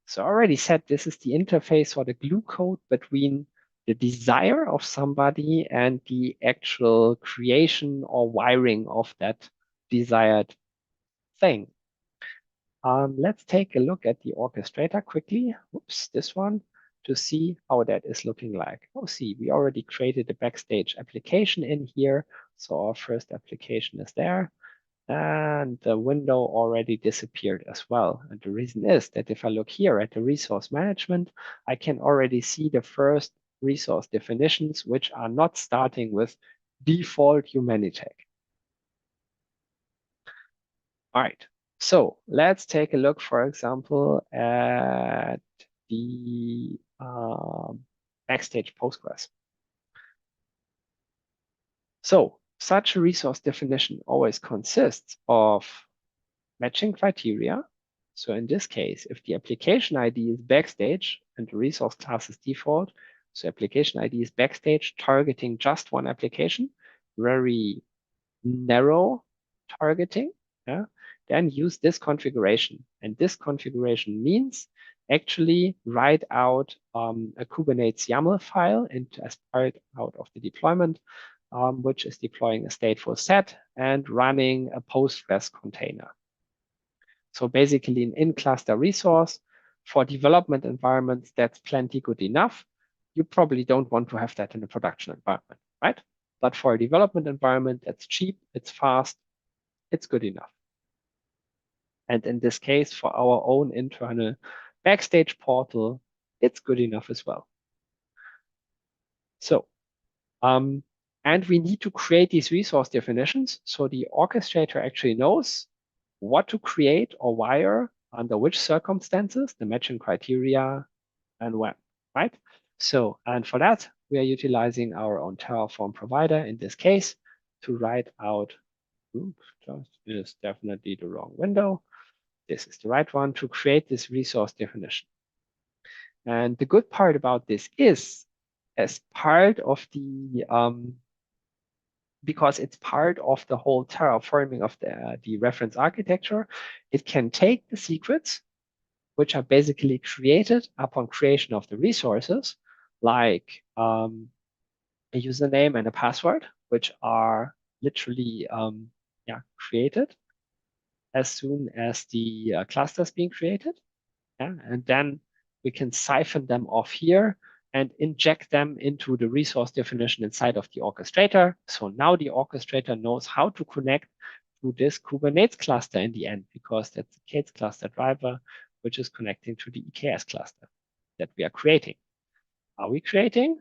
So I already said this is the interface or the glue code between the desire of somebody and the actual creation or wiring of that desired thing. Let's take a look at the orchestrator quickly. Oops, this one, to see how that is looking like. Oh, see, we already created a backstage application in here. So our first application is there. And the window already disappeared as well. And the reason is that if I look here at the resource management, I can already see the first resource definitions, which are not starting with default Humanitec. All right, so let's take a look, for example, at the backstage Postgres. So such a resource definition always consists of matching criteria. So in this case, if the application ID is backstage and the resource class is default, so application ID is backstage targeting just one application, very narrow targeting, yeah, then use this configuration. And this configuration means actually write out a Kubernetes YAML file as part out of the deployment, which is deploying a stateful set and running a Postgres container. So basically an in-cluster resource for development environments, that's plenty good enough. You probably don't want to have that in a production environment, right? But for a development environment, that's cheap, it's fast, it's good enough. And in this case, for our own internal backstage portal, it's good enough as well. So, and we need to create these resource definitions. So the orchestrator actually knows what to create or wire under which circumstances, the matching criteria, and when, right? So, and for that, we are utilizing our own Terraform provider in this case to write out, oops, just is definitely the wrong window. This is the right one to create this resource definition. And the good part about this is, as part of the because it's part of the whole terraforming of the reference architecture, it can take the secrets, which are basically created upon creation of the resources, like a username and a password, which are literally created as soon as the cluster is being created. Yeah? And then we can siphon them off here and inject them into the resource definition inside of the orchestrator. So now the orchestrator knows how to connect to this Kubernetes cluster in the end, because that's the K8s cluster driver, which is connecting to the EKS cluster that we are creating. Are we creating?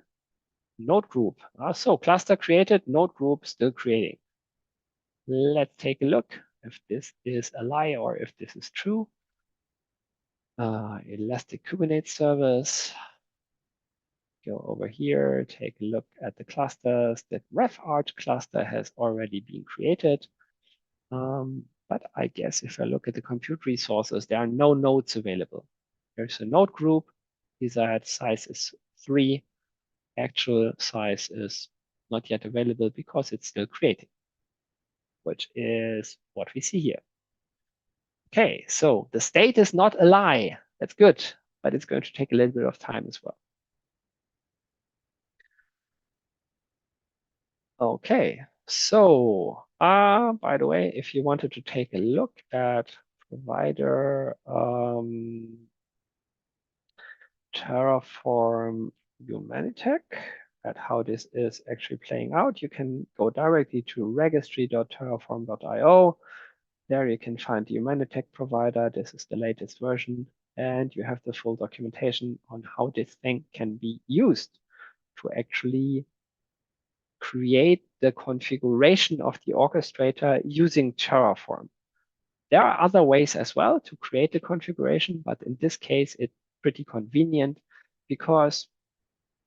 Node group. So cluster created, node group still creating. Let's take a look if this is a lie or if this is true. Elastic Kubernetes service. Go over here, take a look at the clusters. That RefArch cluster has already been created. But I guess if I look at the compute resources, there are no nodes available. There's a node group. Desired size is 3. Actual size is not yet available because it's still creating, which is what we see here. Okay, so the state is not a lie. That's good, but it's going to take a little bit of time as well. Okay, so by the way, if you wanted to take a look at provider Terraform Humanitec, at how this is actually playing out, you can go directly to registry.terraform.io. There you can find the Humanitec provider. This is the latest version, and you have the full documentation on how this thing can be used to actually create the configuration of the orchestrator using Terraform. There are other ways as well to create the configuration, but in this case, it's pretty convenient because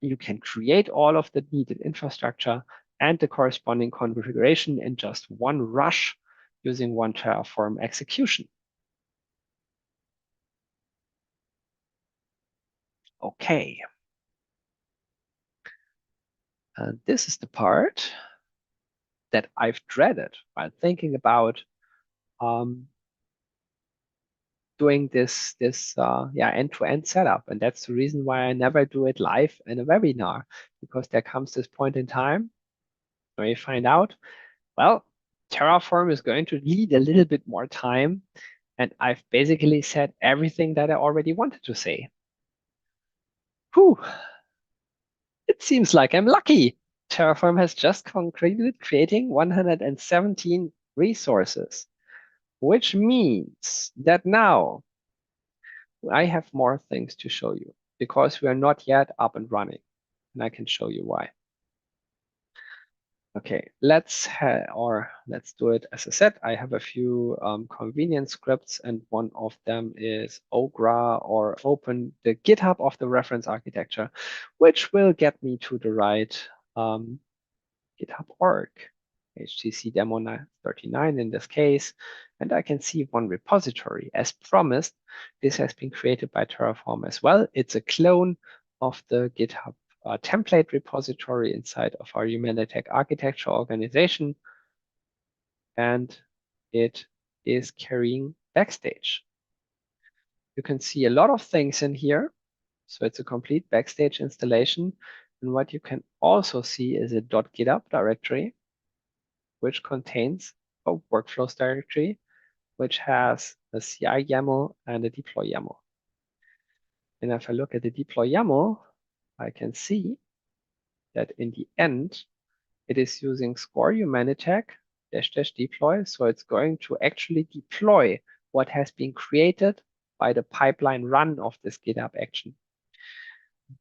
you can create all of the needed infrastructure and the corresponding configuration in just one rush using one Terraform execution. Okay. And this is the part that I've dreaded while thinking about doing this end-to-end setup. And that's the reason why I never do it live in a webinar, because there comes this point in time where you find out, well, Terraform is going to need a little bit more time. And I've basically said everything that I already wanted to say. Whew. It seems like I'm lucky. Terraform has just concluded creating 117 resources, which means that now I have more things to show you because we are not yet up and running, and I can show you why. Okay, let's do it. As I said, I have a few convenience scripts, and one of them is Ogra, or open the GitHub of the reference architecture, which will get me to the right GitHub org, HTC demo 39 in this case, and I can see one repository. As promised, this has been created by Terraform as well. It's a clone of the GitHub template repository inside of our Humanitec architecture organization, and it is carrying Backstage. You can see a lot of things in here. So it's a complete Backstage installation. And what you can also see is a .github directory, which contains a workflows directory, which has a CI YAML and a deploy YAML. And if I look at the deploy YAML, I can see that in the end, it is using score Humanitec --deploy. So it's going to actually deploy what has been created by the pipeline run of this GitHub action.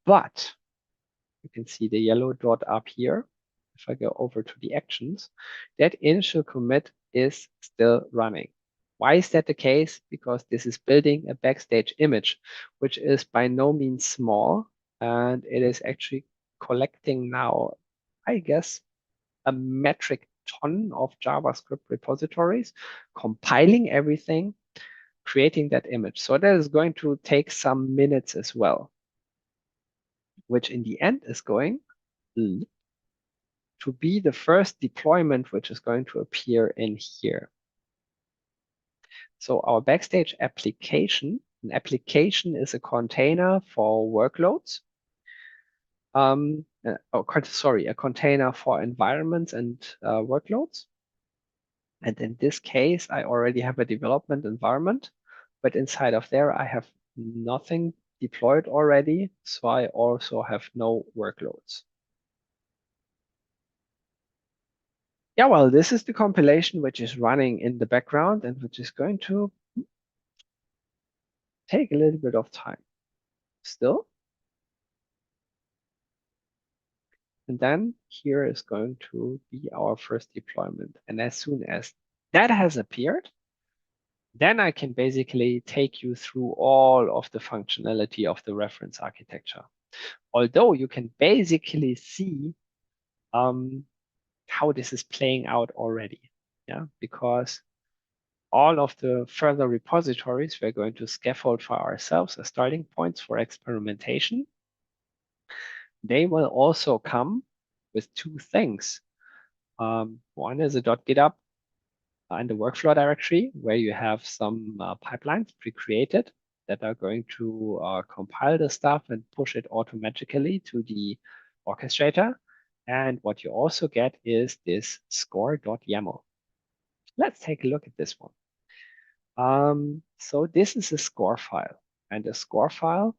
But you can see the yellow dot up here. If I go over to the actions, that initial commit is still running. Why is that the case? Because this is building a Backstage image, which is by no means small, and it is actually collecting now, I guess, a metric ton of JavaScript repositories, compiling everything, creating that image. So that is going to take some minutes as well, which in the end is going to be the first deployment, which is going to appear in here. So our Backstage application, an application is a container for workloads. A container for environments and workloads. And in this case, I already have a development environment, but inside of there, I have nothing deployed already. So I also have no workloads. Yeah, well, this is the compilation which is running in the background and which is going to take a little bit of time still. And then here is going to be our first deployment. And as soon as that has appeared, then I can basically take you through all of the functionality of the reference architecture. Although you can basically see how this is playing out already. Yeah, because all of the further repositories we're going to scaffold for ourselves as starting points for experimentation, they will also come with two things. One is a .github and the workflow directory, where you have some pipelines pre-created that are going to compile the stuff and push it automatically to the orchestrator. And what you also get is this score.yaml. Let's take a look at this one. So this is a score file, and the score file,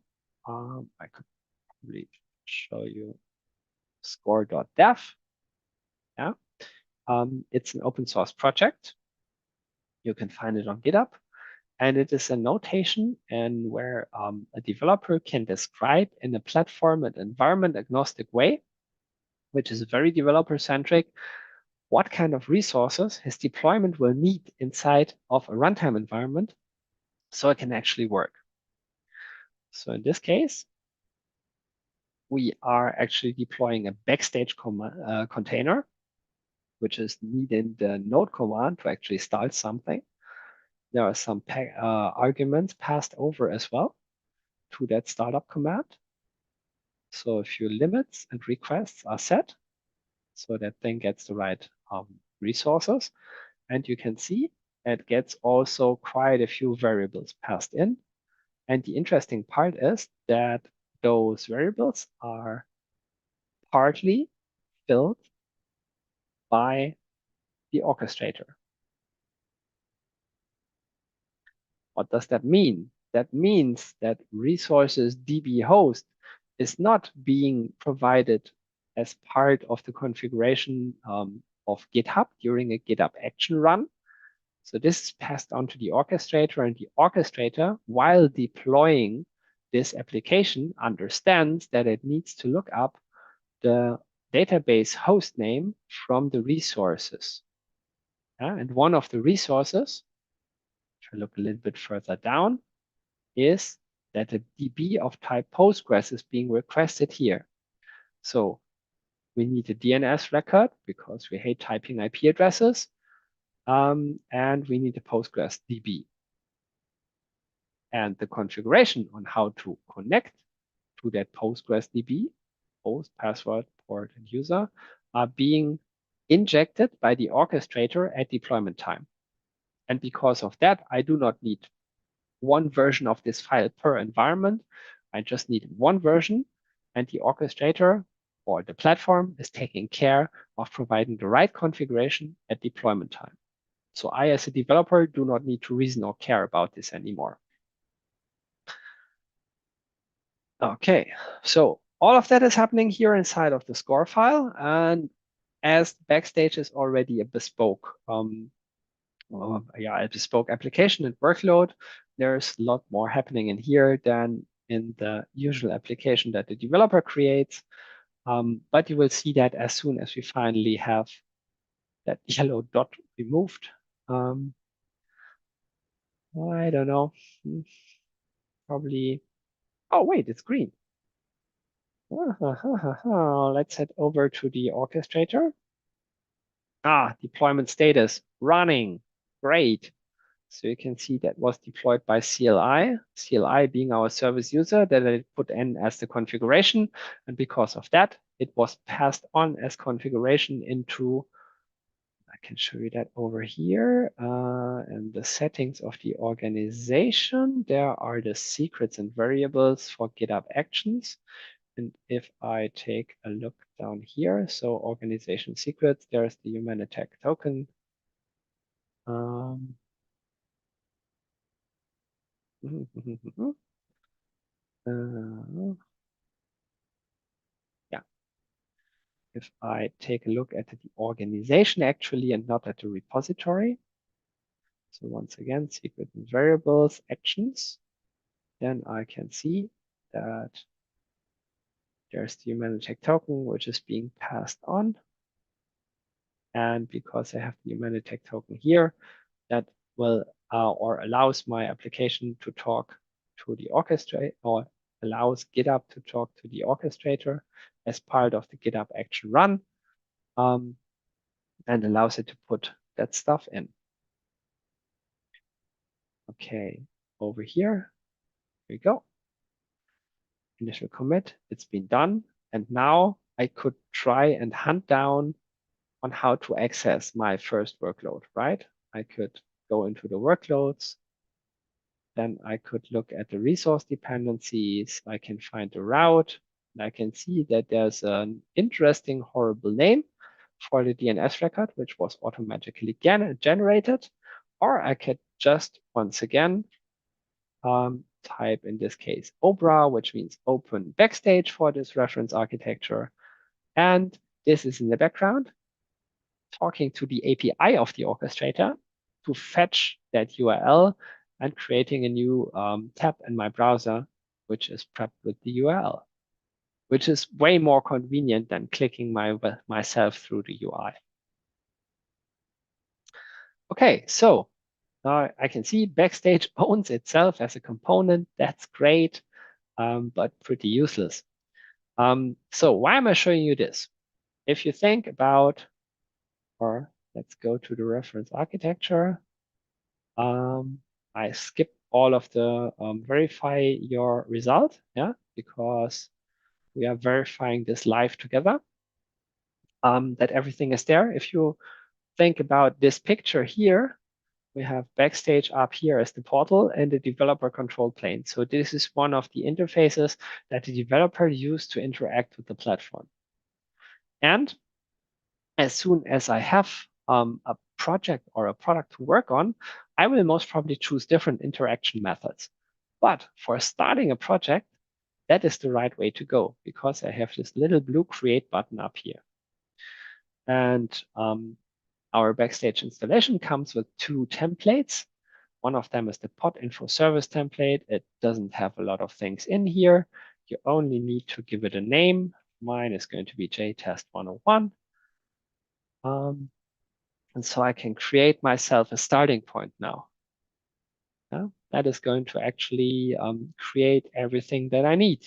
I could probably show you score.dev. Yeah, it's an open source project. You can find it on GitHub, and it is a notation and where a developer can describe in a platform and environment agnostic way, which is very developer centric, what kind of resources his deployment will need inside of a runtime environment so it can actually work. So in this case, we are actually deploying a backstage container, which is needing the node command to actually start something. There are some arguments passed over as well to that startup command. So a few limits and requests are set so that thing gets the right resources. And you can see it gets also quite a few variables passed in. And the interesting part is that those variables are partly filled by the orchestrator. What does that mean? That means that resources DB host is not being provided as part of the configuration of GitHub during a GitHub action run. So this is passed on to the orchestrator, and the orchestrator, while deploying this application, understands that it needs to look up the database host name from the resources. And one of the resources, if I look a little bit further down, is that a DB of type Postgres is being requested here. So we need a DNS record because we hate typing IP addresses. And we need a Postgres DB. And the configuration on how to connect to that Postgres DB, host, password, port, and user, are being injected by the orchestrator at deployment time. And because of that, I do not need one version of this file per environment. I just need one version, and the orchestrator or the platform is taking care of providing the right configuration at deployment time. So I, as a developer, do not need to reason or care about this anymore. Okay, so all of that is happening here inside of the score file. And as Backstage is already a bespoke a bespoke application and workload, there's a lot more happening in here than in the usual application that the developer creates. But you will see that as soon as we finally have that yellow dot removed. I don't know, probably, oh wait, it's green. Let's head over to the orchestrator. Deployment status, running, great. So you can see that was deployed by CLI, CLI being our service user that I put in as the configuration. And because of that, it was passed on as configuration into, I can show you that over here. And the settings of the organization, there are the secrets and variables for GitHub Actions. And if I take a look down here, so organization secrets, there's the Humanitec token. Yeah. If I take a look at the organization actually and not at the repository. So once again, secret and variables, actions, then I can see that there's the Humanitec token, which is being passed on. And because I have the Humanitec token here, that will or allows my application to talk to the orchestrator, or allows GitHub to talk to the orchestrator as part of the GitHub action run, and allows it to put that stuff in. Okay, over here we go. Initial commit, it's been done. And now I could try and hunt down on how to access my first workload, right? I could go into the workloads. Then I could look at the resource dependencies. I can find the route. And I can see that there's an interesting, horrible name for the DNS record, which was automatically generated. Or I could just, once again, type in this case OBRA, which means open backstage for this reference architecture. And this is in the background talking to the API of the orchestrator to fetch that URL and creating a new tab in my browser, which is prepped with the URL, which is way more convenient than clicking myself through the UI. Okay, so now I can see Backstage owns itself as a component. That's great, but pretty useless. So why am I showing you this? If you think about, or let's go to the reference architecture. I skip all of the verify your result, yeah, because we are verifying this live together, that everything is there. If you think about this picture here, we have Backstage up here as the portal and the developer control plane. So this is one of the interfaces that the developer used to interact with the platform. And as soon as I have a project or a product to work on, I will most probably choose different interaction methods. But for starting a project, that is the right way to go because I have this little blue create button up here. And our Backstage installation comes with two templates. One of them is the pod info service template. It doesn't have a lot of things in here. You only need to give it a name. Mine is going to be JTest 101. And so I can create myself a starting point now. Yeah? That is going to actually create everything that I need.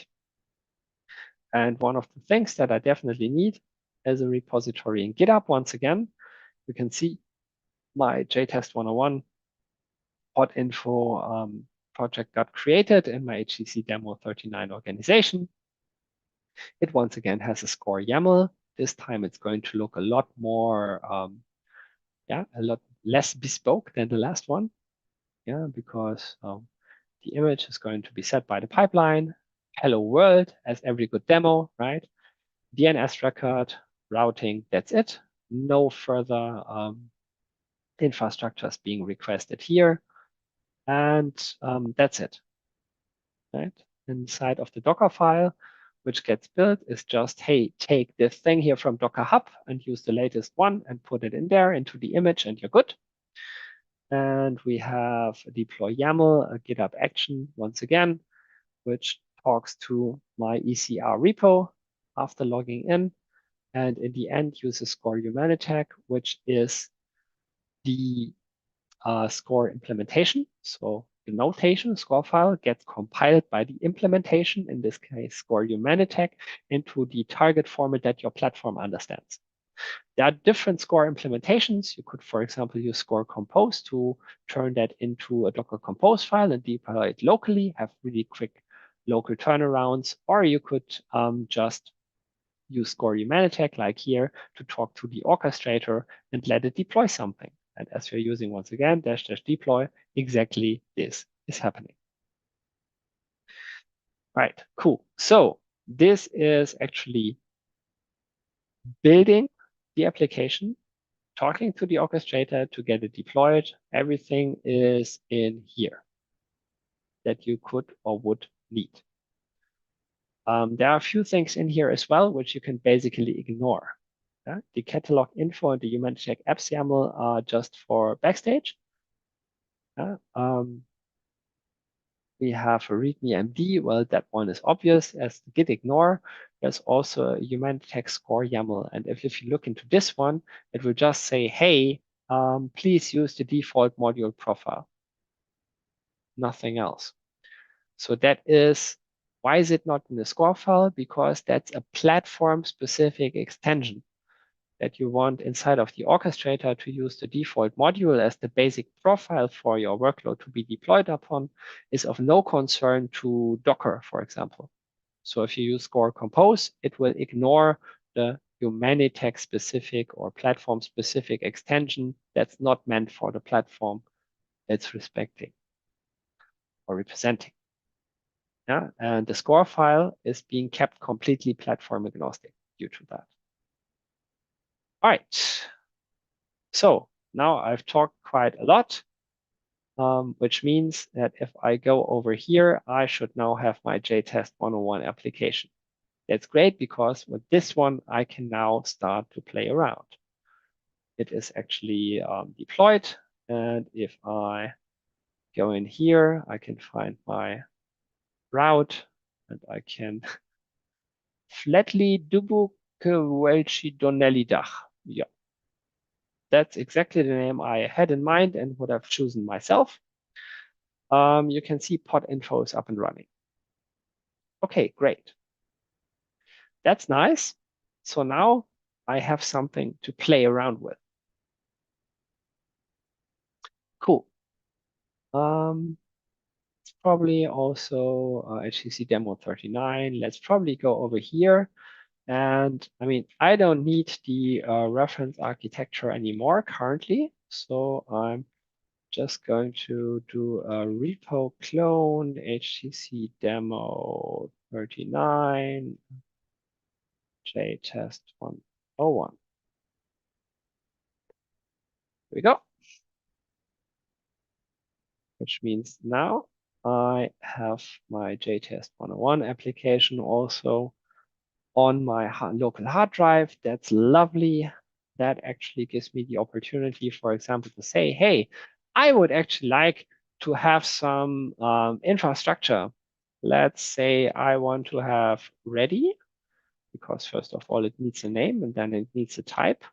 And one of the things that I definitely need is a repository in GitHub. Once again, you can see my JTest 101 pod info project got created in my HCC demo 39 organization. It once again has a score YAML. This time it's going to look a lot more, a lot less bespoke than the last one. Yeah, because the image is going to be set by the pipeline. Hello world, as every good demo, right? DNS record, routing, that's it. No further infrastructure is being requested here. And that's it, right? Inside of the Docker file, which gets built is just, hey, take this thing here from Docker Hub and use the latest one and put it in there into the image and you're good. And we have a deploy YAML, a GitHub action, once again, which talks to my ECR repo after logging in. And in the end, uses score Humanitec, which is the score implementation. So the notation score file gets compiled by the implementation, in this case, score Humanitec, into the target format that your platform understands. There are different score implementations. You could, for example, use score compose to turn that into a Docker compose file and deploy it locally, have really quick local turnarounds, or you could just use score Humanitec, like here, to talk to the orchestrator and let it deploy something. And as we're using, once again, -- deploy, exactly this is happening. Right, cool. So this is actually building the application, talking to the orchestrator to get it deployed. Everything is in here that you could or would need. There are a few things in here as well, which you can basically ignore. Yeah? The catalog info and the Humanitec apps YAML are just for Backstage. We have a README MD. Well, that one is obvious as the git ignore. There's also a Humanitec score YAML. And if you look into this one, it will just say, hey, please use the default module profile. Nothing else. So that is, why is it not in the score file? Because that's a platform specific extension. that you want inside of the orchestrator to use the default module as the basic profile for your workload to be deployed upon is of no concern to Docker, for example. So if you use Score Compose, it will ignore the Humanitec specific or platform specific extension that's not meant for the platform it's respecting or representing. Yeah, and the score file is being kept completely platform agnostic due to that. All right. So now I've talked quite a lot, which means that if I go over here, I should now have my JTest 101 application. That's great because with this one, I can now start to play around. It is actually deployed. And if I go in here, I can find my route and I can flatly Dubuque Donnelly Dach. Yeah, that's exactly the name I had in mind and would have chosen myself. You can see pod info is up and running. Okay, great. That's nice. So now I have something to play around with. Cool. It's probably also HTC demo 39. Let's probably go over here. And I mean, I don't need the reference architecture anymore currently. So I'm just going to do a repo clone HTC demo 39 JTest 101. Here we go. Which means now I have my JTest 101 application also on my local hard drive. That's lovely. That actually gives me the opportunity, for example, to say, hey, I would actually like to have some infrastructure. Let's say I want to have ready, because first of all, it needs a name and then it needs a type.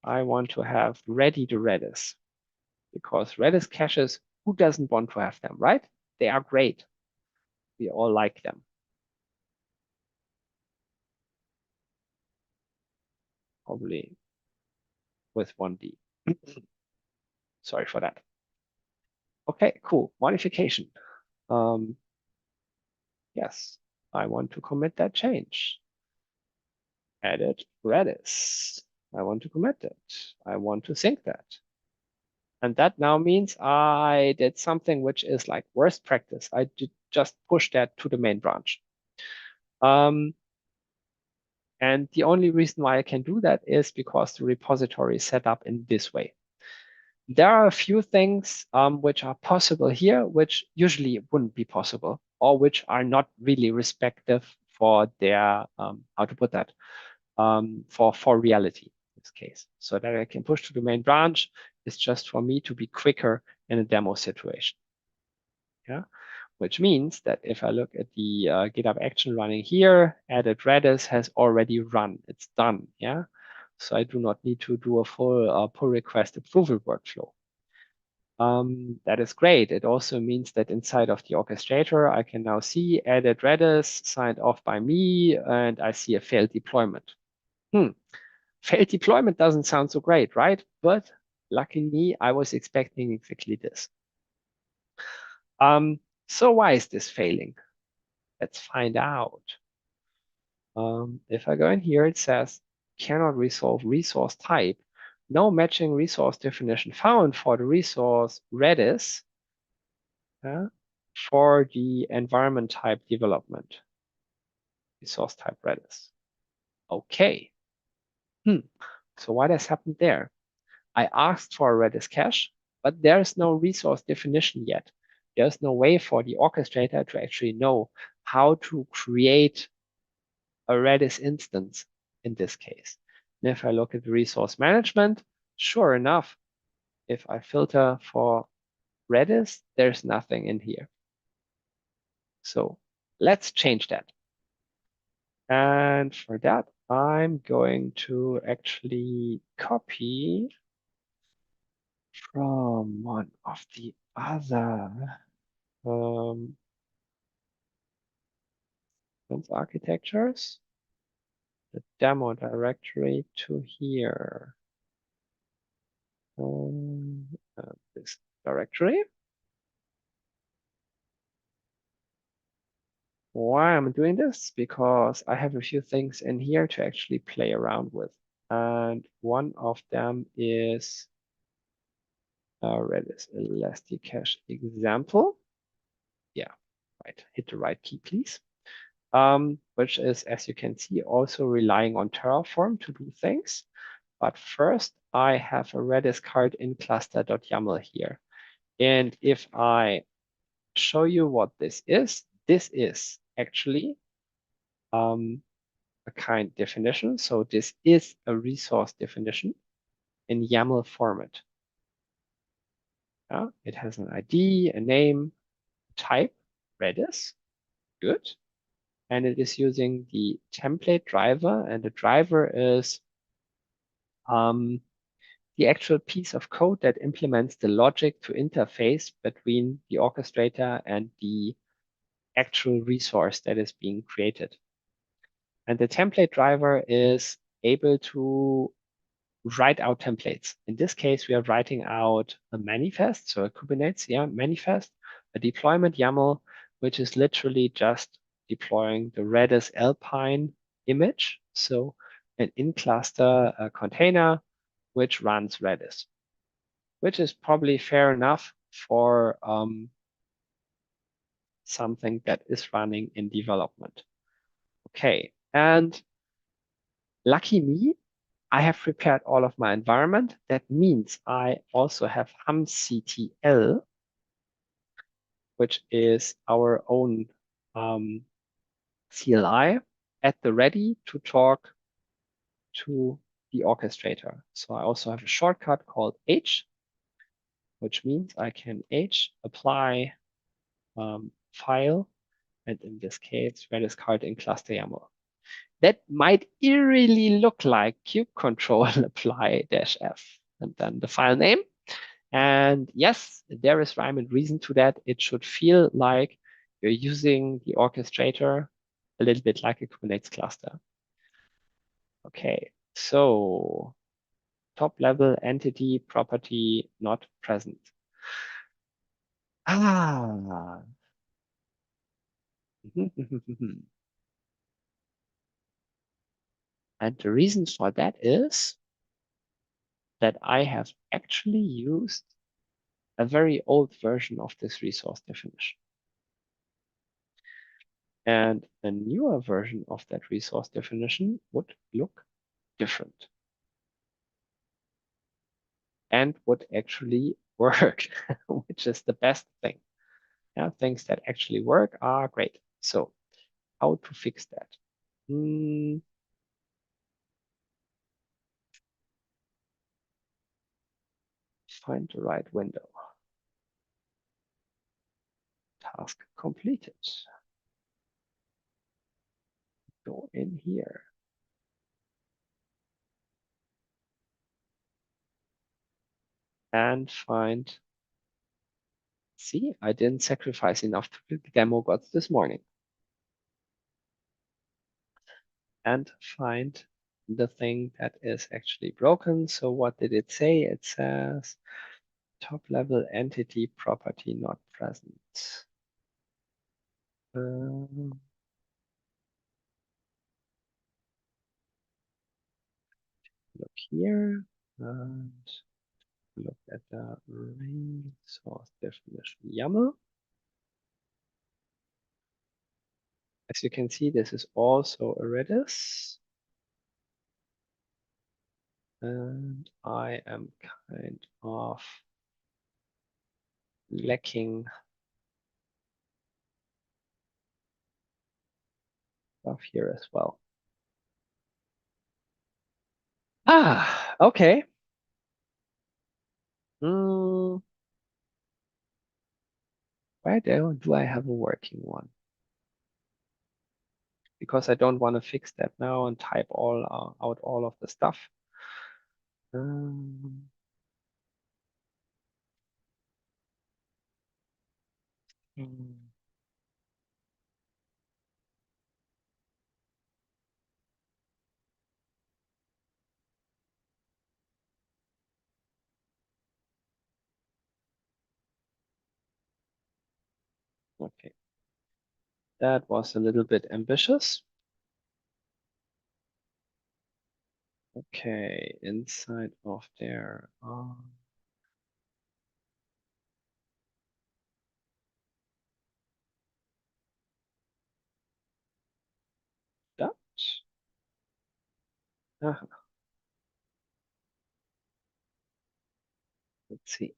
I want to have ready to Redis, because Redis caches, who doesn't want to have them, right? They are great. We all like them. Probably with 1D. Sorry for that. Okay, cool. Modification. Yes, I want to commit that change. Edit Redis. I want to commit it. I want to sync that. And that now means I did something which is like worst practice. I did just push that to the main branch. And the only reason why I can do that is because the repository is set up in this way. There are a few things which are possible here, which usually wouldn't be possible, or which are not really respective for their, how to put that, for reality in this case. So that I can push to the main branch is just for me to be quicker in a demo situation. Yeah, which means that if I look at the GitHub action running here, added Redis has already run. It's done. Yeah. So I do not need to do a full pull request approval workflow. That is great. It also means that inside of the orchestrator, I can now see added Redis signed off by me, and I see a failed deployment. Failed deployment doesn't sound so great, right? But luckily, I was expecting exactly this. So why is this failing? Let's find out. If I go in here, it says cannot resolve resource type. No matching resource definition found for the resource Redis for the environment type development. Resource type Redis. Okay. So what has happened there? I asked for a Redis cache, but there's no resource definition yet. There's no way for the orchestrator to actually know how to create a Redis instance in this case. And if I look at the resource management, sure enough, if I filter for Redis, there's nothing in here. So let's change that. And for that, I'm going to actually copy from one of the other reference architectures. the demo directory to here. This directory. Why I'm doing this? Because I have a few things in here to actually play around with. And one of them is Redis Elasticache example. Yeah, right. Hit the right key, please. Which is, as you can see, also relying on Terraform to do things. But first, I have a Redis card in cluster.yaml here. And if I show you what this is actually a kind definition. So this is a resource definition in YAML format. It has an ID, a name, type, Redis, good. And it is using the template driver, and the driver is the actual piece of code that implements the logic to interface between the orchestrator and the actual resource that is being created. And the template driver is able to write out templates. In this case, we are writing out a manifest, so a Kubernetes manifest, a deployment YAML, which is literally just deploying the Redis Alpine image, so an in-cluster container which runs Redis, which is probably fair enough for something that is running in development. Okay, and lucky me, I have prepared all of my environment. That means I also have humctl, which is our own CLI at the ready to talk to the orchestrator. So I also have a shortcut called H, which means I can H apply file, and in this case, Redis card in cluster YAML. That might eerily look like kube control apply -f and then the file name. And yes, there is rhyme and reason to that. It should feel like you're using the orchestrator a little bit like a Kubernetes cluster. Okay, so top level entity property not present. Ah. And the reason for that is that I have actually used a very old version of this resource definition. And a newer version of that resource definition would look different and would actually work, which is the best thing. Yeah, things that actually work are great. So how to fix that? Find the right window. Task completed. Go in here. And find, see, I didn't sacrifice enough to the demo gods this morning. And find the thing that is actually broken. So what did it say? It says top level entity property not present. Look here and look at the resource definition YAML. As you can see, this is also a Redis. And I am kind of lacking stuff here as well. Ah, okay. Why do I have a working one? Because I don't want to fix that now and type out all of the stuff. Um, Okay, that was a little bit ambitious. Okay, inside of there. That. Let's see.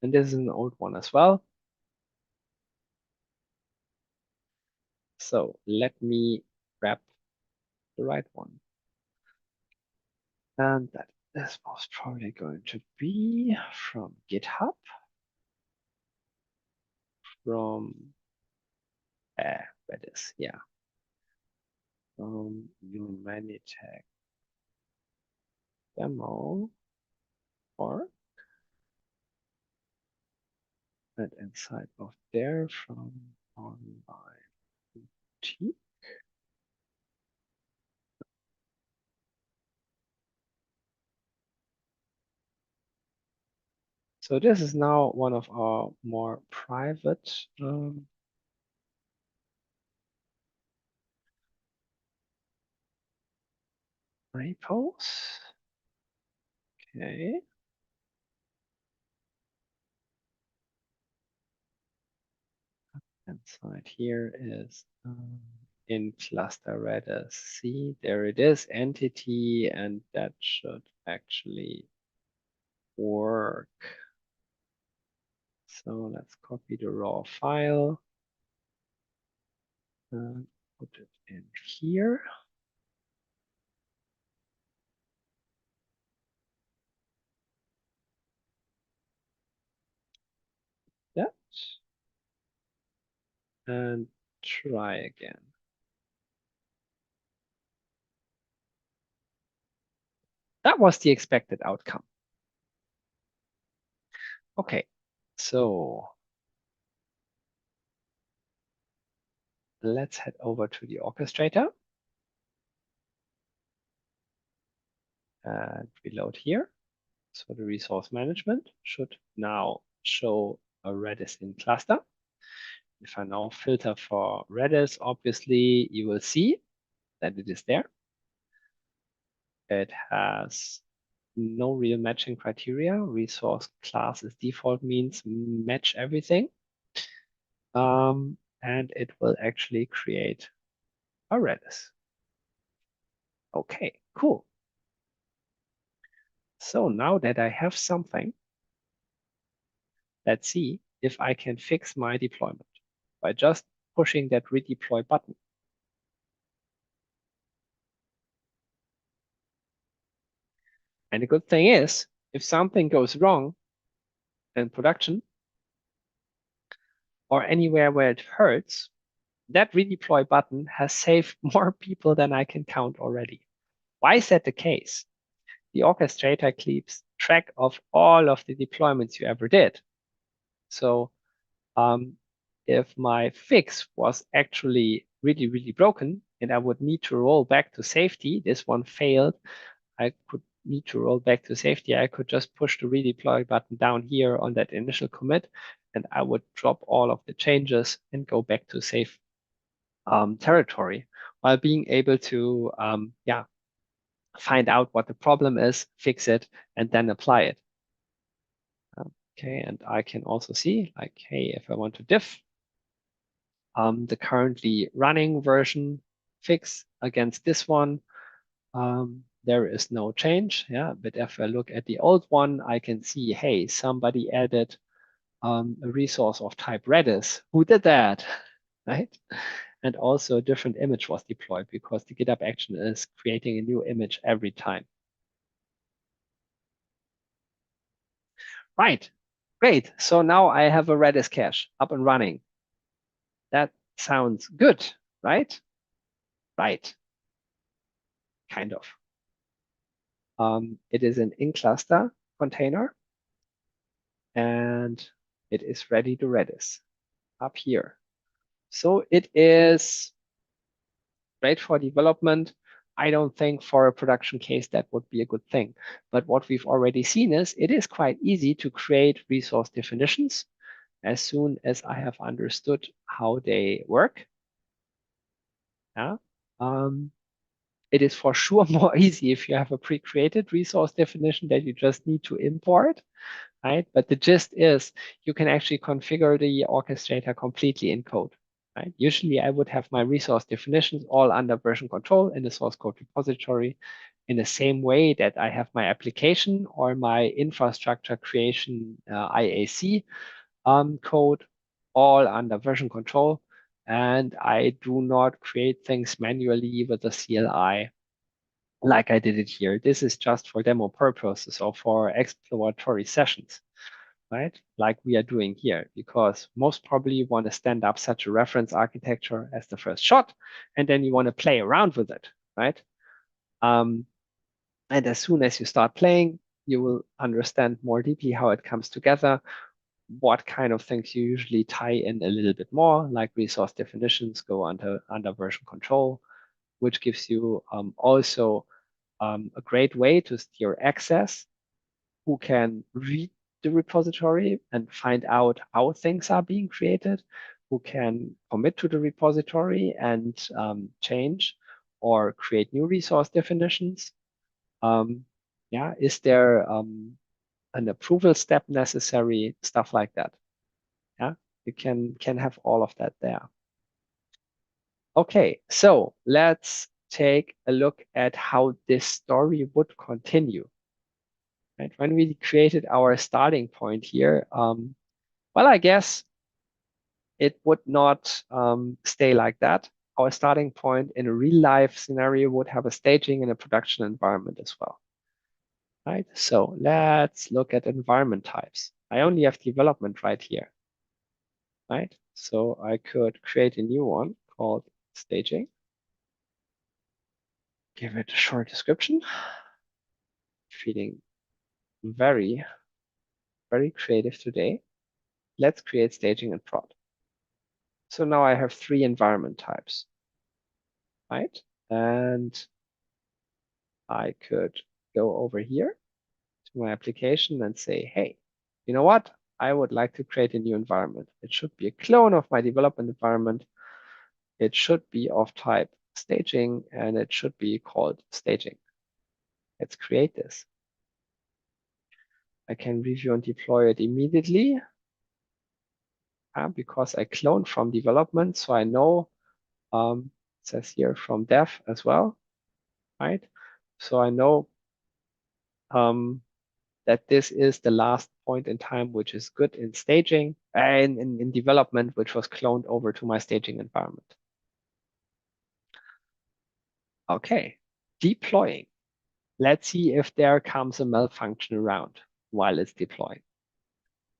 And this is an old one as well. So let me grab the right one. And that is most probably going to be from GitHub, from where is, yeah, from Humanitec demo, or and inside of there from online boutique. So this is now one of our more private repos. Okay. Inside here is in cluster Redis. See, there it is, entity, and that should actually work. So let's copy the raw file and put it in here. That. And try again. That was the expected outcome. Okay, so let's head over to the orchestrator and reload here. So the resource management should now show a Redis in cluster. If I now filter for Redis, obviously you will see that it is there. It has no real matching criteria. Resource class is default means match everything. And it will actually create a Redis. Okay, cool. So now that I have something, let's see if I can fix my deployment by just pushing that redeploy button. And the good thing is, if something goes wrong in production or anywhere where it hurts, that redeploy button has saved more people than I can count already. Why is that the case? The orchestrator keeps track of all of the deployments you ever did. So if my fix was actually really, really broken and I would need to roll back to safety, this one failed, I could need to roll back to safety. I could just push the redeploy button down here on that initial commit, and I would drop all of the changes and go back to safe territory while being able to, find out what the problem is, fix it, and then apply it. Okay, and I can also see, like, hey, if I want to diff the currently running version fix against this one, there is no change. Yeah, but if I look at the old one, I can see, hey, somebody added a resource of type Redis. Who did that? Right? And also a different image was deployed because the GitHub action is creating a new image every time. Right, great. So now I have a Redis cache up and running. That sounds good, right? Right, kind of. It is an in-cluster container, and it is ready to Redis up here. So it is great for development. I don't think for a production case that would be a good thing. But what we've already seen is it is quite easy to create resource definitions as soon as I have understood how they work. Yeah. It is for sure more easy if you have a pre-created resource definition that you just need to import, right? But the gist is you can actually configure the orchestrator completely in code, right? Usually I would have my resource definitions all under version control in the source code repository in the same way that I have my application or my infrastructure creation IAC code all under version control. And I do not create things manually with the CLI like I did it here. This is just for demo purposes or for exploratory sessions, right? Like we are doing here, because most probably you want to stand up such a reference architecture as the first shot, and then you want to play around with it, right? And as soon as you start playing, you will understand more deeply how it comes together, what kind of things you usually tie in a little bit more, like resource definitions go under version control, which gives you also a great way to steer access, who can read the repository and find out how things are being created, who can commit to the repository and change or create new resource definitions. Yeah, is there an approval step necessary? Stuff like that. Yeah, you can have all of that there. Okay, so let's take a look at how this story would continue. Right? When we created our starting point here, well, I guess it would not stay like that. Our starting point in a real life scenario would have a staging and a production environment as well. Right? So let's look at environment types. I only have development right here. Right? So I could create a new one called staging. Give it a short description. Feeling very, very creative today. Let's create staging and prod. So now I have 3 environment types, right? And I could go over here to my application and say, hey, you know what? I would like to create a new environment. It should be a clone of my development environment. It should be of type staging, and it should be called staging. Let's create this. I can review and deploy it immediately because I cloned from development. So I know, it says here from dev as well, right? So I know that this is the last point in time, which is good in staging and in development, which was cloned over to my staging environment. Okay, deploying. Let's see if there comes a malfunction around while it's deploying.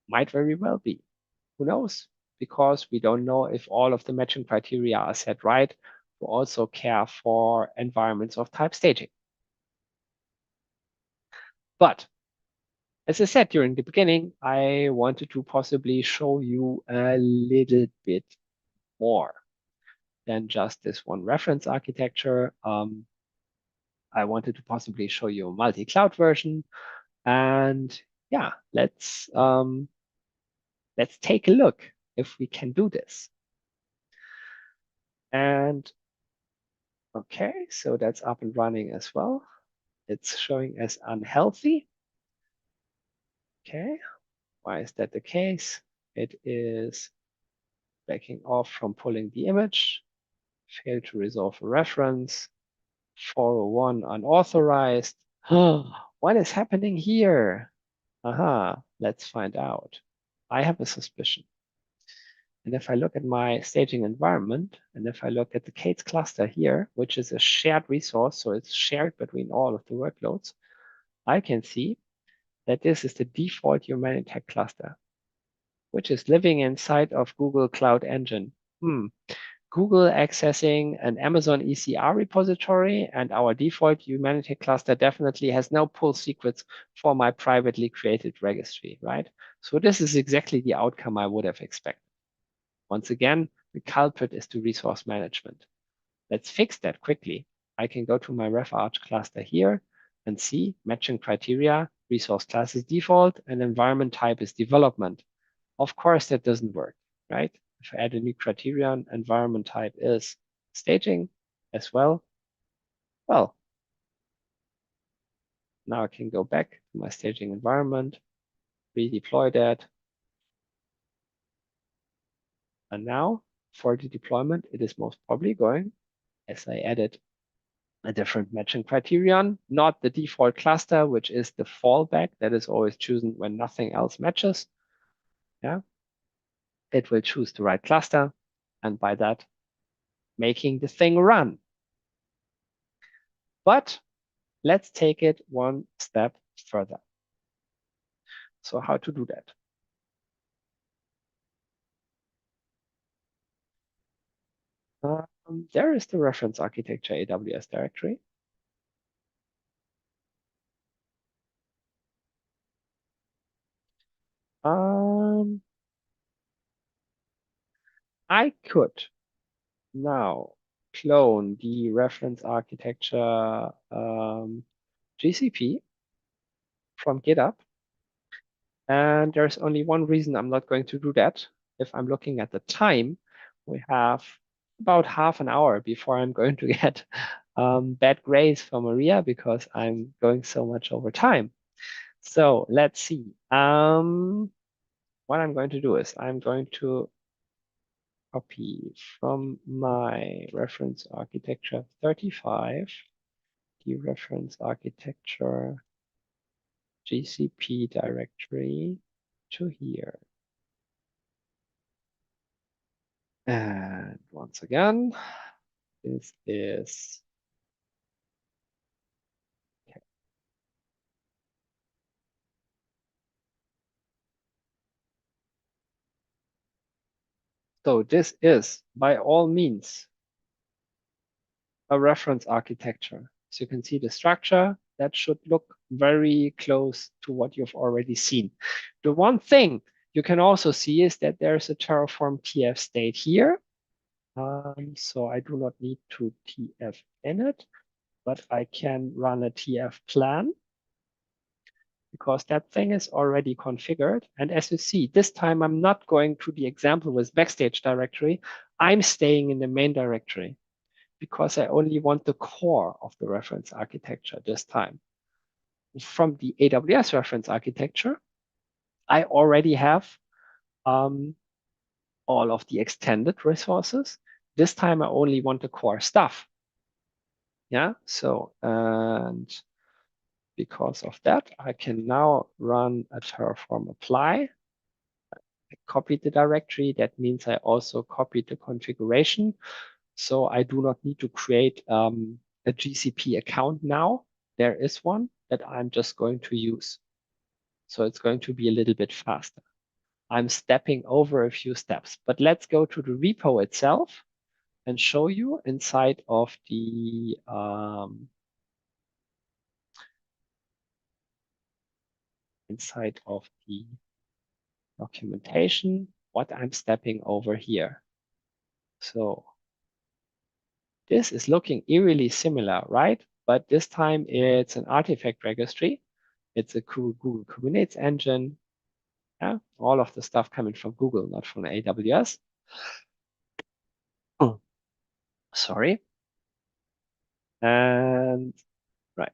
Might very well be. Who knows? Because we don't know if all of the matching criteria are set right. We also care for environments of type staging. But as I said during the beginning, I wanted to possibly show you a little bit more than just this one reference architecture. I wanted to possibly show you a multi-cloud version. And yeah, let's take a look if we can do this. And okay, so that's up and running as well. It's showing as unhealthy. Okay, why is that the case? It is backing off from pulling the image, failed to resolve a reference, 401 unauthorized. What is happening here? Aha, let's find out. I have a suspicion. And if I look at my staging environment, and if I look at the K8s cluster here, which is a shared resource, so it's shared between all of the workloads, I can see that this is the default Humanitec cluster, which is living inside of Google Cloud Engine. Google accessing an Amazon ECR repository, and our default Humanitec cluster definitely has no pull secrets for my privately created registry, right? So this is exactly the outcome I would have expected. Once again, the culprit is to resource management. Let's fix that quickly. I can go to my ref arch cluster here and see matching criteria, resource class is default, and environment type is development. Of course, that doesn't work, right? If I add a new criterion, environment type is staging as well. Well, now I can go back to my staging environment, redeploy that. And now for the deployment, it is most probably going, as I added a different matching criterion, not the default cluster, which is the fallback that is always chosen when nothing else matches. Yeah, it will choose the right cluster, and by that, making the thing run. But let's take it one step further. So how to do that? There is the reference architecture AWS directory. I could now clone the reference architecture GCP from GitHub. And there's only one reason I'm not going to do that. If I'm looking at the time, we have about half an hour before I'm going to get bad grades from Maria because I'm going so much over time. So let's see. What I'm going to do is I'm going to copy from my reference architecture 35, the reference architecture GCP directory to here. And once again, this is okay. So this is by all means a reference architecture. So you can see the structure that should look very close to what you've already seen. The one thing you can also see is that there's a Terraform TF state here. So I do not need to TF init, but I can run a TF plan because that thing is already configured. And as you see, this time I'm not going to the example with backstage directory. I'm staying in the main directory because I only want the core of the reference architecture this time. From the AWS reference architecture, I already have all of the extended resources. This time I only want the core stuff. Yeah, so, and because of that, I can now run a Terraform apply. I copied the directory. That means I also copied the configuration. So I do not need to create a GCP account now. There is one that I'm just going to use. So it's going to be a little bit faster. I'm stepping over a few steps, but let's go to the repo itself and show you inside of the documentation, what I'm stepping over here. So this is looking eerily similar, right? But this time it's an artifact registry. It's a cool Google Kubernetes engine. Yeah, all of the stuff coming from Google, not from AWS. Oh, sorry. And right.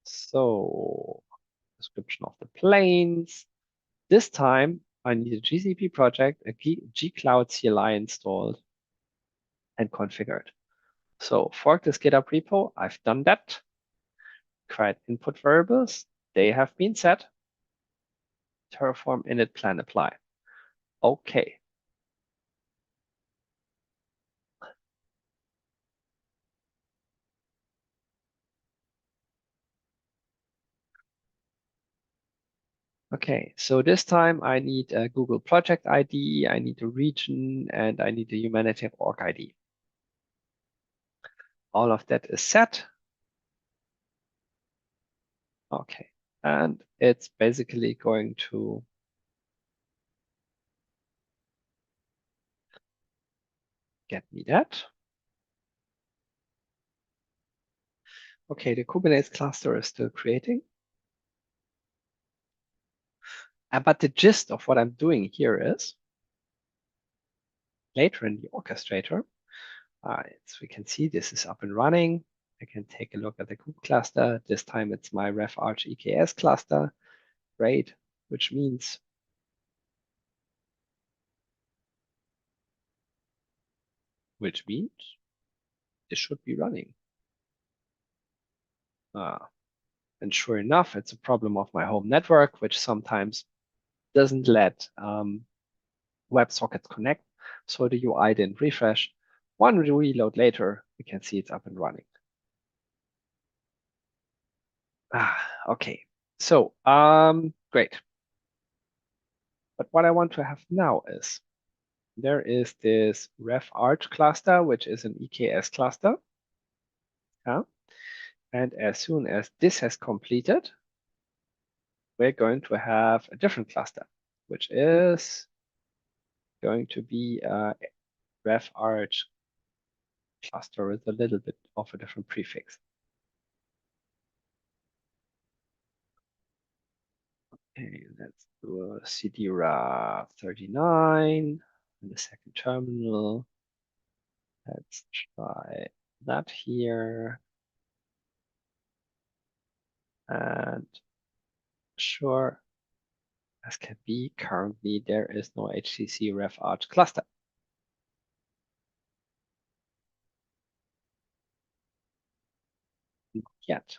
So description of the planes. This time I need a GCP project, a G-Cloud CLI installed and configured. So fork this GitHub repo. I've done that. Create input variables. They have been set. Terraform init plan apply. Okay. Okay, so this time I need a Google project ID, I need a region, and I need a Humanitec org ID. All of that is set. Okay, and it's basically going to get me that. Okay, the Kubernetes cluster is still creating. But the gist of what I'm doing here is later in the orchestrator, as we can see, this is up and running. I can take a look at the kube cluster. This time it's my RefArch EKS cluster. Great, which means this should be running. And sure enough, it's a problem of my home network, which sometimes doesn't let WebSockets connect. So the UI didn't refresh. One reload later, we can see it's up and running. Okay, so great. But what I want to have now is there is this RefArch cluster, which is an EKS cluster. Yeah? And as soon as this has completed, we're going to have a different cluster, which is going to be a RefArch cluster with a little bit of a different prefix. Okay, let's do a cdra 39 in the second terminal. Let's try that here. And sure, as can be, currently there is no HCC RefArch cluster. Not yet.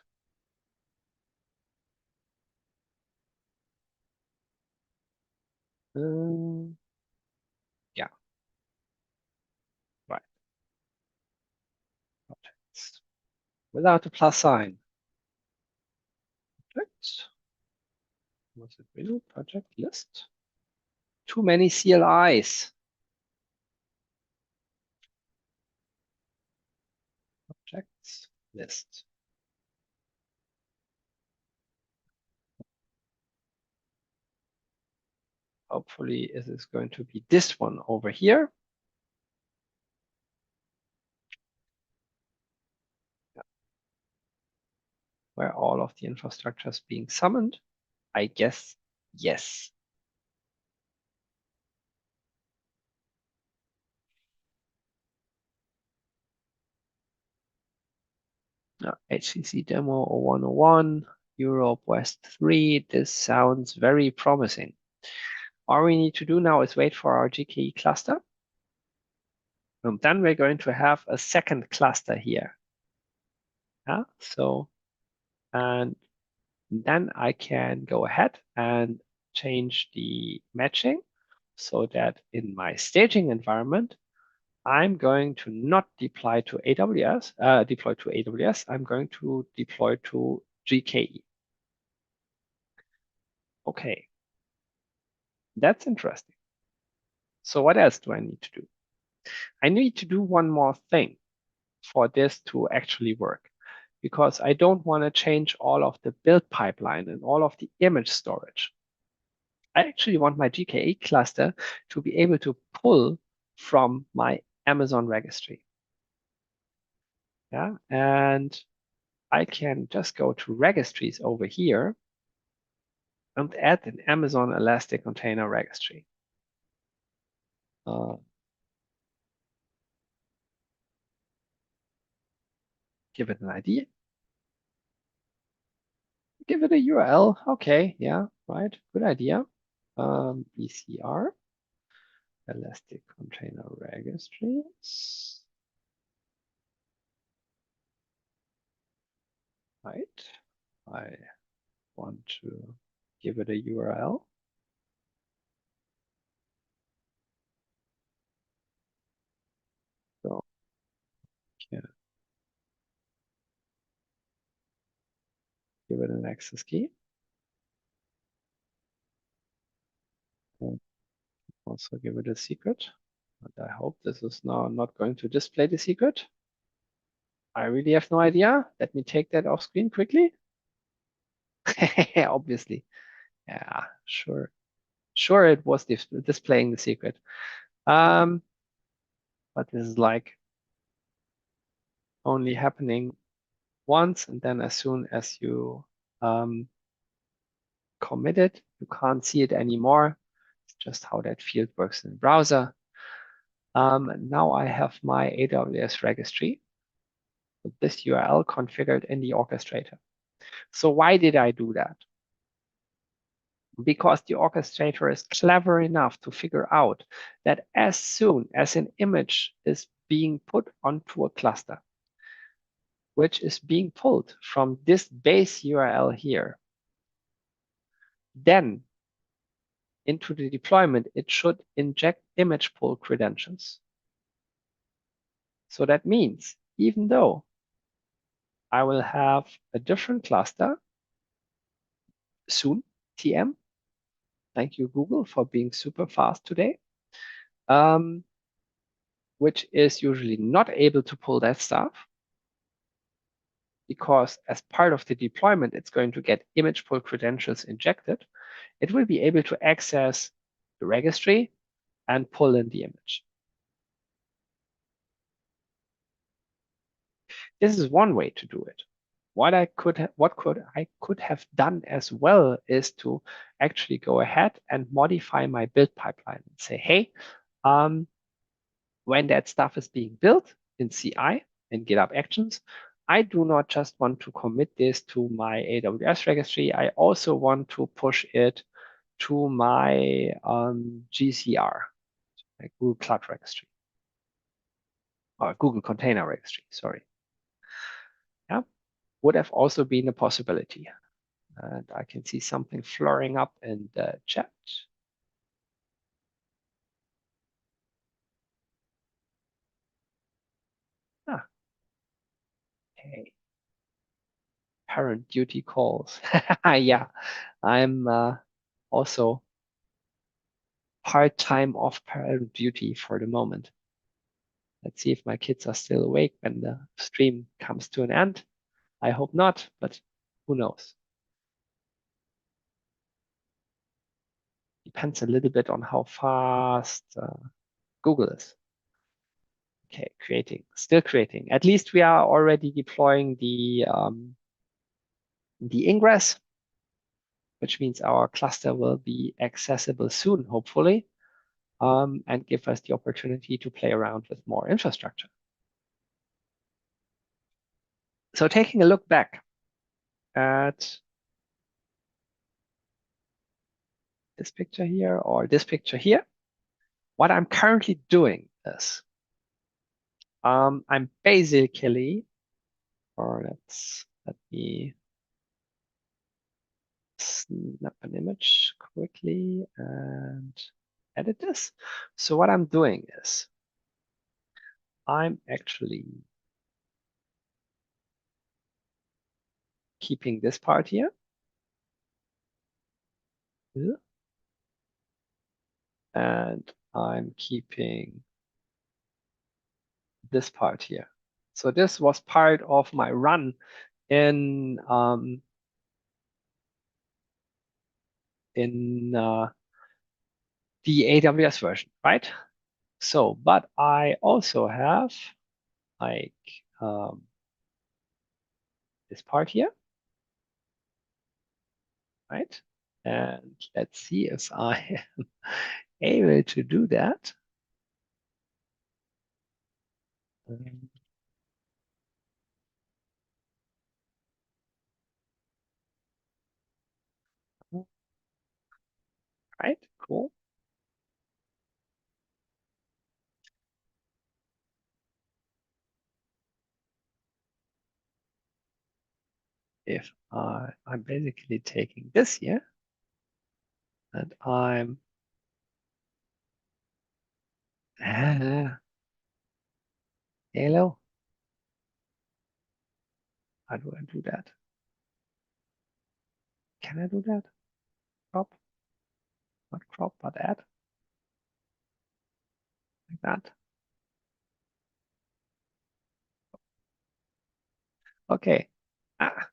Yeah, right. Projects. Without a plus sign. Projects. Was it really project list? Too many CLIs. Projects list. Hopefully it is going to be this one over here. Where all of the infrastructure is being summoned. I guess yes. HCC demo 0101, Europe West 3. This sounds very promising. All we need to do now is wait for our GKE cluster. And then we're going to have a second cluster here. Yeah, so, and then I can go ahead and change the matching so that in my staging environment, I'm going to not deploy to AWS, I'm going to deploy to GKE. Okay, that's interesting. So what else do I need to do? I need to do one more thing for this to actually work, because I don't want to change all of the build pipeline and all of the image storage. I actually want my GKE cluster to be able to pull from my Amazon registry. Yeah, and I can just go to registries over here and add an Amazon Elastic Container Registry. Give it an ID. Give it a URL. Okay, yeah, right. Good idea. BCR, Elastic Container Registries. Right. I want to give it a URL. So, yeah. Give it an access key. And also give it a secret. And I hope this is now not going to display the secret. I really have no idea. Let me take that off screen quickly. Obviously. Yeah, sure. Sure, it was displaying the secret. But this is like only happening once, and then as soon as you commit it, you can't see it anymore. It's just how that field works in the browser. Now I have my AWS registry with this URL configured in the orchestrator. So why did I do that? Because the orchestrator is clever enough to figure out that as soon as an image is being put onto a cluster, which is being pulled from this base URL here, then into the deployment, it should inject image pull credentials. So that means even though I will have a different cluster soon, TM, thank you, Google, for being super fast today, which is usually not able to pull that stuff because as part of the deployment, it's going to get image pull credentials injected. It will be able to access the registry and pull in the image. This is one way to do it. What I could have done as well is to actually go ahead and modify my build pipeline and say, hey, when that stuff is being built in CI and GitHub Actions, I do not just want to commit this to my AWS registry. I also want to push it to my GCR, like Google Cloud Registry, or Google Container Registry, sorry. Yeah, would have also been a possibility. And I can see something flaring up in the chat. Ah, hey. Parent duty calls. Yeah, I'm also part-time off parent duty for the moment. Let's see if my kids are still awake when the stream comes to an end. I hope not, but who knows? Depends a little bit on how fast Google is. Okay, still creating. At least we are already deploying the ingress, which means our cluster will be accessible soon, hopefully, and give us the opportunity to play around with more infrastructure. So taking a look back at this picture here or this picture here, what I'm currently doing is I'm basically, or let me snap an image quickly and edit this. So what I'm doing is I'm actually keeping this part here. And I'm keeping this part here. So this was part of my run in the AWS version, right? So, but I also have like this part here, right? And let's see if I am able to do that. Right, cool. If I'm basically taking this here and I'm hello. How do I do that? Can I do that? Crop, not crop, but add like that. Okay. Ah.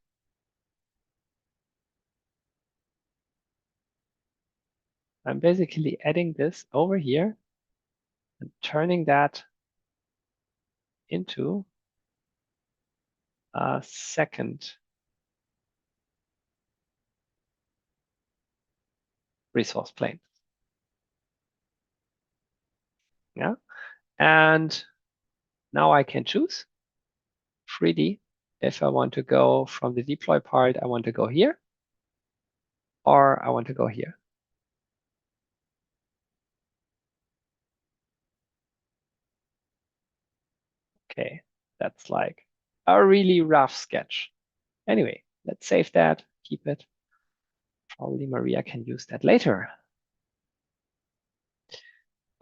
I'm basically adding this over here and turning that into a second resource plane. Yeah, and now I can choose freely if I want to go from the deploy part, I want to go here, or I want to go here. Okay, that's like a really rough sketch. Anyway, let's save that, keep it. Probably Maria can use that later.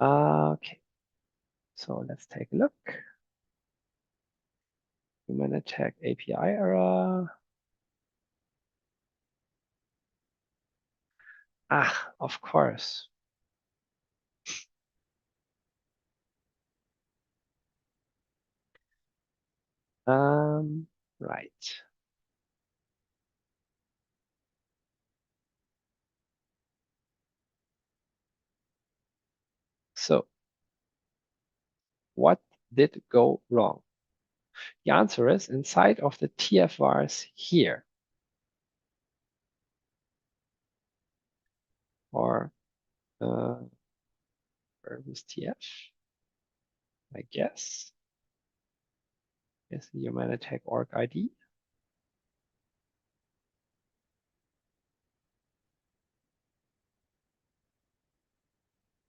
Okay, so let's take a look. Humanitec API error. Ah, of course. Right. So what did go wrong? The answer is inside of the TF-vars here. Or where was TF? I guess. Is the Humanitec org ID.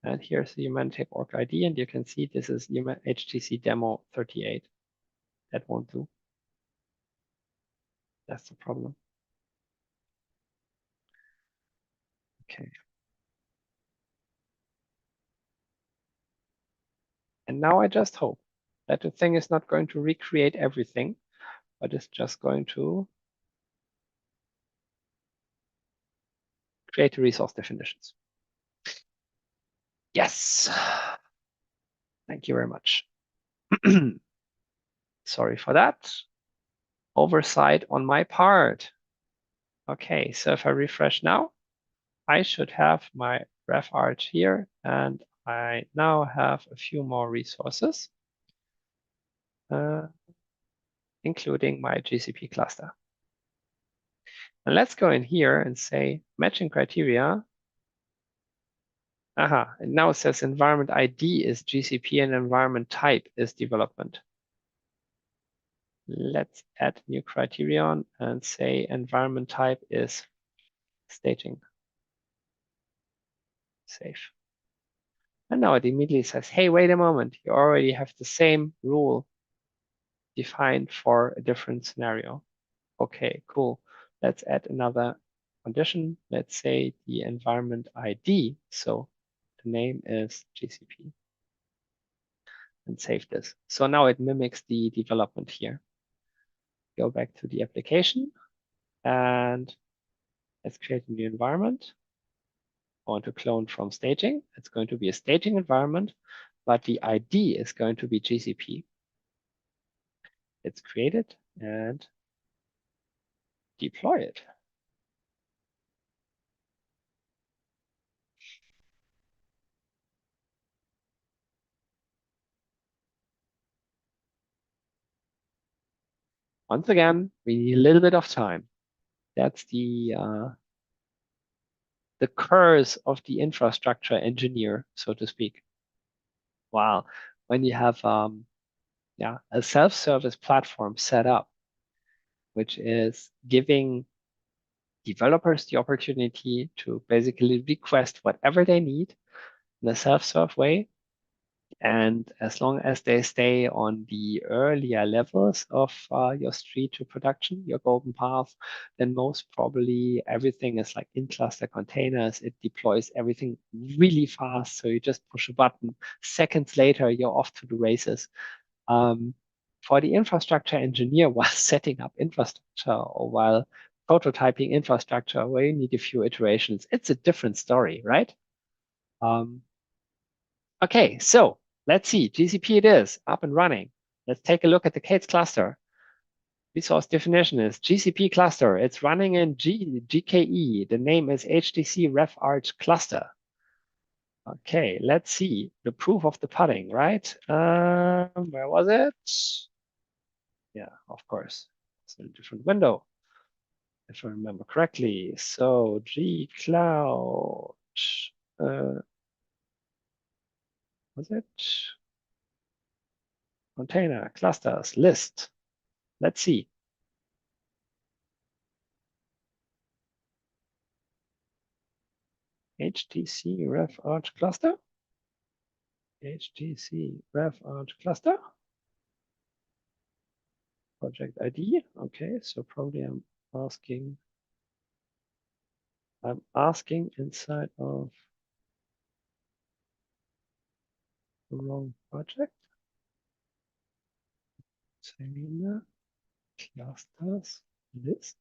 And here's the Humanitec org ID, and you can see this is HTC demo 38. That won't do. That's the problem. Okay. And now I just hope that the thing is not going to recreate everything, but it's just going to create the resource definitions. Yes. Thank you very much. Sorry for that. Oversight on my part. Okay, so if I refresh now, I should have my ref art here, and I now have a few more resources, including my GCP cluster. And let's go in here and say matching criteria. Aha, it now says environment ID is GCP and environment type is development. Let's add new criterion and say environment type is staging. Save. And now it immediately says, hey, wait a moment, you already have the same rule defined for a different scenario. Okay, cool. Let's add another condition. Let's say the environment ID. So the name is GCP. And save this. So now it mimics the development here. Go back to the application and let's create a new environment. I want to clone from staging. It's going to be a staging environment, but the ID is going to be GCP. It's created and deploy it. Once again, we need a little bit of time. That's the curse of the infrastructure engineer, so to speak. Wow, when you have a self-service platform set up, which is giving developers the opportunity to basically request whatever they need in a self-serve way. And as long as they stay on the earlier levels of your street to production, your golden path, then most probably everything is like in cluster containers. It deploys everything really fast. So you just push a button. Seconds later, you're off to the races. For the infrastructure engineer while setting up infrastructure or while prototyping infrastructure where you need a few iterations, it's a different story, right? Okay, so let's see. GCP it is up and running. Let's take a look at the K8s cluster. Resource definition is GCP cluster. It's running in GKE. The name is HTC Ref Arch cluster. Okay, let's see the proof of the pudding, right? Where was it? Yeah, of course. It's a different window, if I remember correctly. So G Cloud, was it? Container, clusters, list. Let's see. HTC Ref Arch Cluster. HTC Ref Arch Cluster. Project ID. Okay, so probably I'm asking inside of the wrong project. Selena, clusters, list.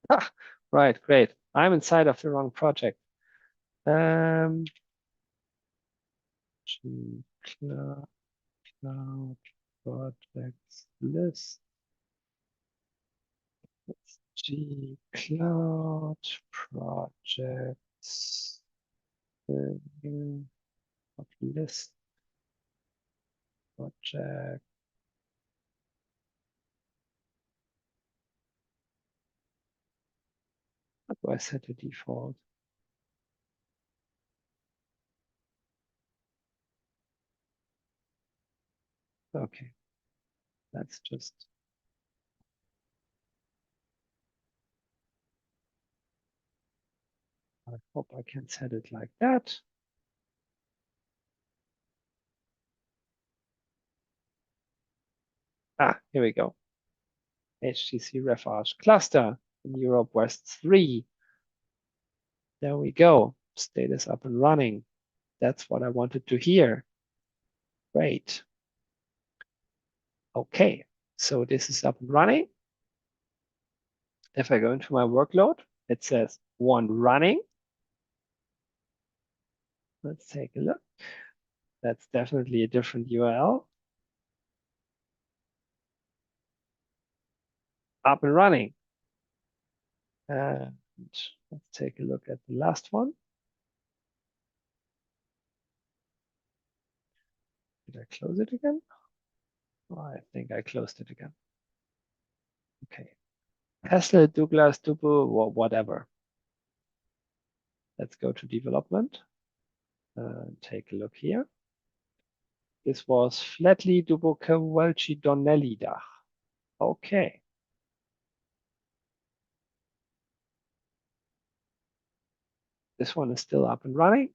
Ah, right, great. I'm inside of the wrong project. G Cloud projects list. G Cloud projects list project. How do I set the default? Okay, that's just. I hope I can set it like that. Ah, here we go. HTC Ref Arch cluster in Europe West 3. There we go. Status up and running. That's what I wanted to hear. Great. Okay, so this is up and running. If I go into my workload, it says one running. Let's take a look. That's definitely a different URL. Up and running. And let's take a look at the last one. Did I close it again? Oh, I think I closed it again. Okay. Hassel, Douglas, Dubu, or whatever. Let's go to development. Take a look here. This was Flatly, Dubu, Kawalchi, Donnelly Dach. Okay. This one is still up and running.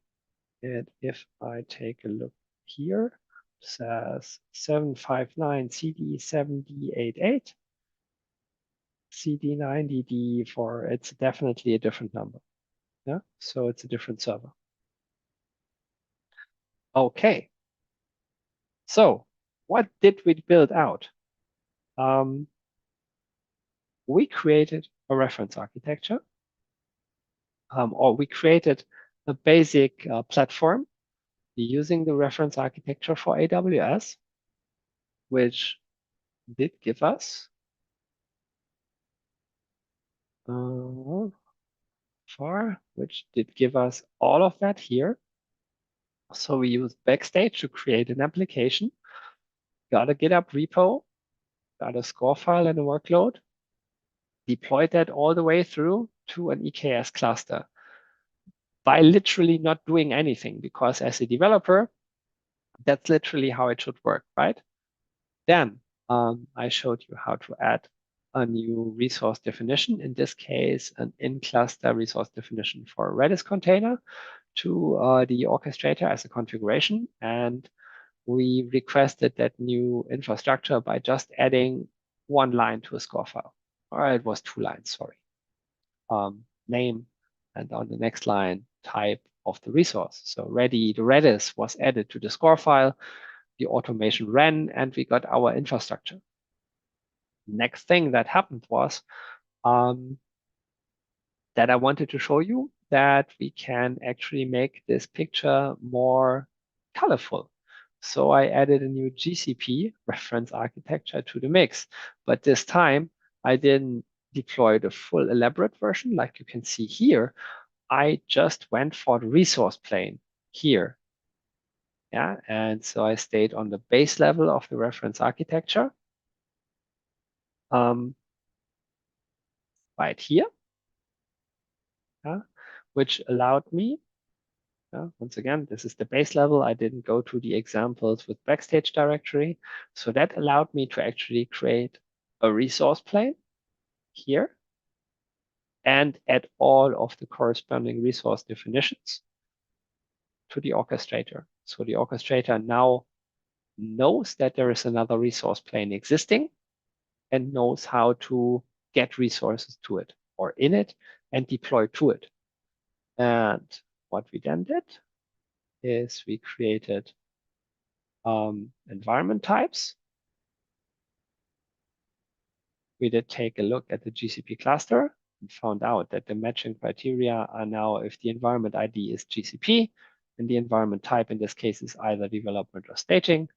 And if I take a look here, it says 759 CD7D88. CD9DD for, it's definitely a different number. Yeah, so it's a different server. Okay. So what did we build out? We created a reference architecture, or we created a basic platform using the reference architecture for AWS, which did give us all of that here. So we used Backstage to create an application, got a GitHub repo, got a score file and a workload, deployed that all the way through to an EKS cluster by literally not doing anything, because as a developer, that's literally how it should work, right? Then I showed you how to add a new resource definition, in this case, an in-cluster resource definition for a Redis container to the orchestrator as a configuration. And we requested that new infrastructure by just adding one line to a score file. Or it was 2 lines, sorry. Name, and on the next line, type of the resource. So the Redis was added to the score file, the automation ran, and we got our infrastructure. Next thing that happened was that I wanted to show you that we can actually make this picture more colorful. So I added a new GCP reference architecture to the mix. But this time, I didn't deploy the full elaborate version like you can see here. I just went for the resource plane here. Yeah, and so I stayed on the base level of the reference architecture. Right here, which allowed me, once again, this is the base level. I didn't go to the examples with backstage directory. So that allowed me to actually create a resource plane here and add all of the corresponding resource definitions to the orchestrator. So the orchestrator now knows that there is another resource plane existing and knows how to get resources to it or in it and deploy to it. And what we then did is we created environment types. We did take a look at the GCP cluster and found out that the matching criteria are now if the environment ID is GCP and the environment type in this case is either development or staging,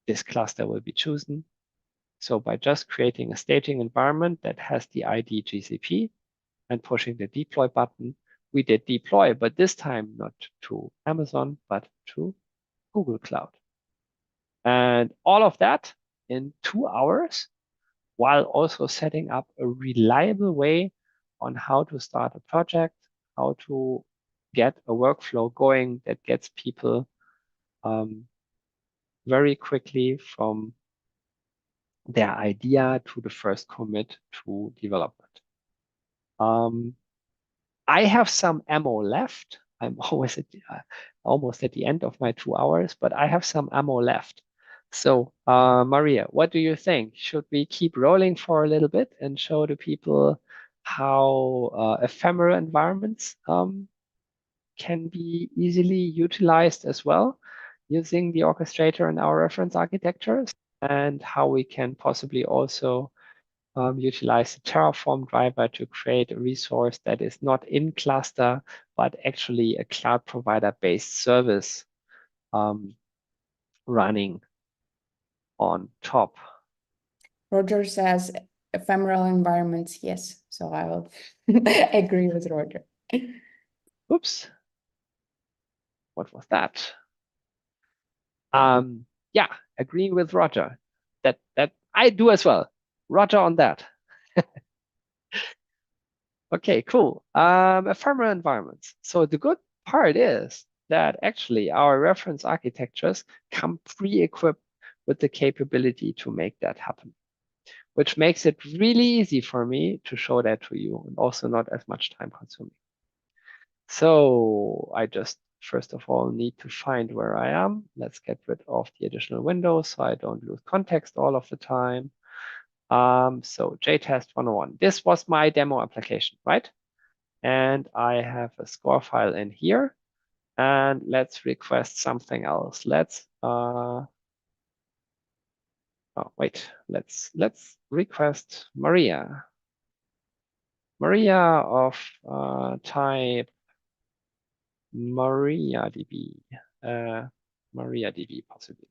this cluster will be chosen. So by just creating a staging environment that has the ID GCP and pushing the deploy button, we did deploy, but this time not to Amazon, but to Google Cloud. And all of that in 2 hours, while also setting up a reliable way on how to start a project, how to get a workflow going that gets people very quickly from their idea to the first commit to development. I have some ammo left. I'm always almost at the end of my 2 hours, but I have some ammo left. So, Maria, what do you think? Should we keep rolling for a little bit and show the people how ephemeral environments can be easily utilized as well using the orchestrator and our reference architectures, and how we can possibly also utilize the Terraform driver to create a resource that is not in cluster, but actually a cloud provider-based service running on top. Roger says ephemeral environments, yes. So I will agree with Roger. Oops. What was that? Yeah, agreeing with Roger. That I do as well. Roger on that. Okay, cool. Ephemeral environments. So the good part is that actually our reference architectures come pre-equipped with the capability to make that happen, which makes it really easy for me to show that to you and also not as much time consuming. So I just, first of all, need to find where I am. Let's get rid of the additional windows so I don't lose context all of the time. So JTest 101. This was my demo application, right? And I have a score file in here. And let's request something else. Let's let's request Maria. Maria of type MariaDB. MariaDB possibly.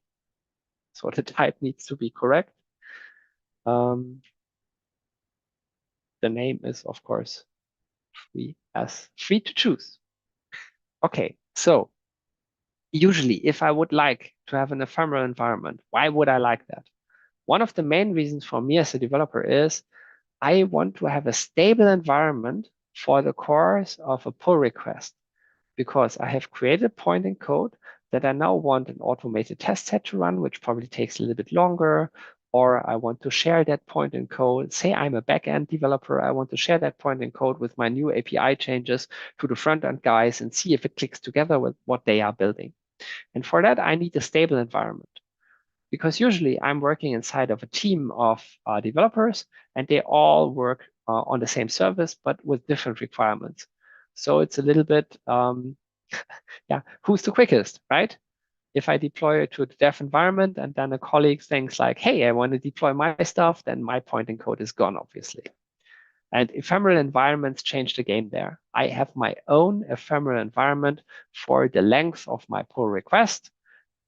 So the type needs to be correct. The name is of course free to choose. Okay, so usually if I would like to have an ephemeral environment, why would I like that? One of the main reasons for me as a developer is I want to have a stable environment for the course of a pull request, because I have created a point in code that I now want an automated test set to run, which probably takes a little bit longer, or I want to share that point in code. Say I'm a backend developer, I want to share that point in code with my new API changes to the front-end guys and see if it clicks together with what they are building. And for that, I need a stable environment, because usually I'm working inside of a team of developers and they all work on the same service, but with different requirements. So it's a little bit, yeah, who's the quickest, right? If I deploy it to the dev environment and then a colleague thinks like, hey, I want to deploy my stuff, then my point in code is gone, obviously. And ephemeral environments change the game there. I have my own ephemeral environment for the length of my pull request.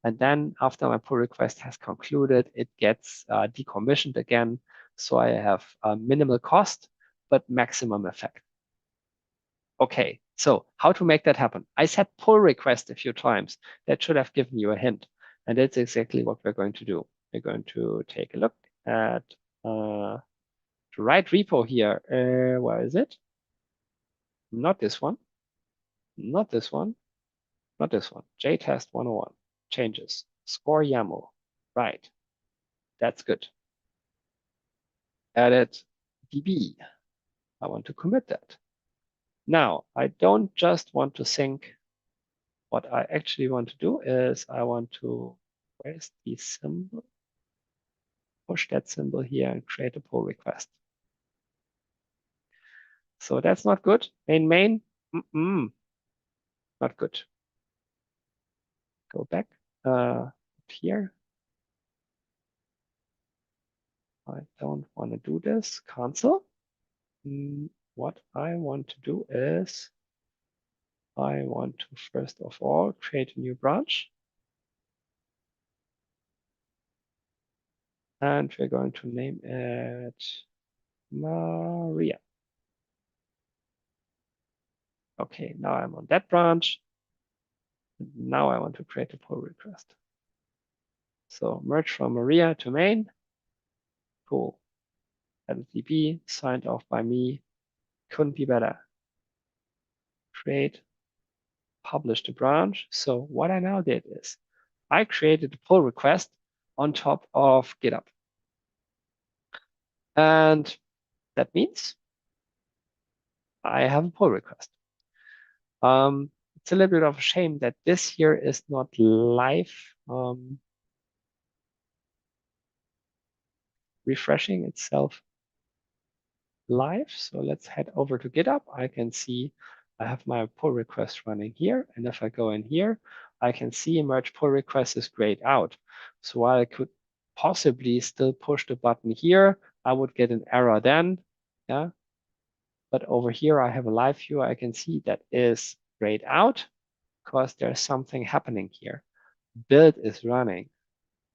And then after my pull request has concluded, it gets decommissioned again. So I have minimal cost, but maximum effect. Okay, So how to make that happen? I said pull request a few times. That should have given you a hint. And that's exactly what we're going to do. We're going to take a look at the right repo here. Where is it? Not this one. Not this one. Not this one. JTest 101. Changes. Score YAML. Right. That's good. Edit DB. I want to commit that. Now, I don't just want to sync. What I actually want to do is I want to, where's the symbol? Push that symbol here and create a pull request. So that's not good. Main, not good. Go back here. I don't want to do this. Cancel. What I want to do is I want to first of all create a new branch. And we're going to name it Maria. Okay, now I'm on that branch. Now I want to create a pull request. So merge from Maria to main. Cool. LDB signed off by me. Couldn't be better. Create, publish the branch. So what I now did is I created a pull request on top of GitHub. And that means I have a pull request. It's a little bit of a shame that this here is not live. Refreshing itself live. So let's head over to GitHub. I can see I have my pull request running here. And if I go in here, I can see merge pull request is grayed out. So while I could possibly still push the button here, I would get an error then. Yeah. But over here, I have a live view. I can see that is grayed out because there's something happening here. Build is running.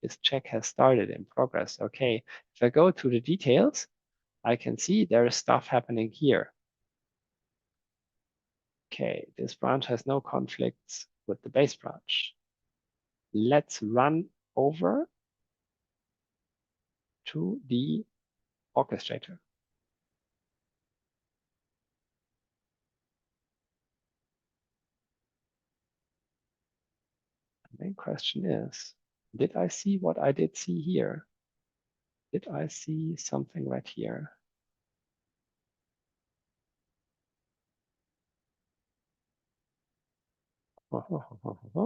This check has started in progress. Okay. If I go to the details, I can see there is stuff happening here. Okay, this branch has no conflicts with the base branch. Let's run over to the orchestrator. The main question is, did I see what I did see here? Did I see something right here? All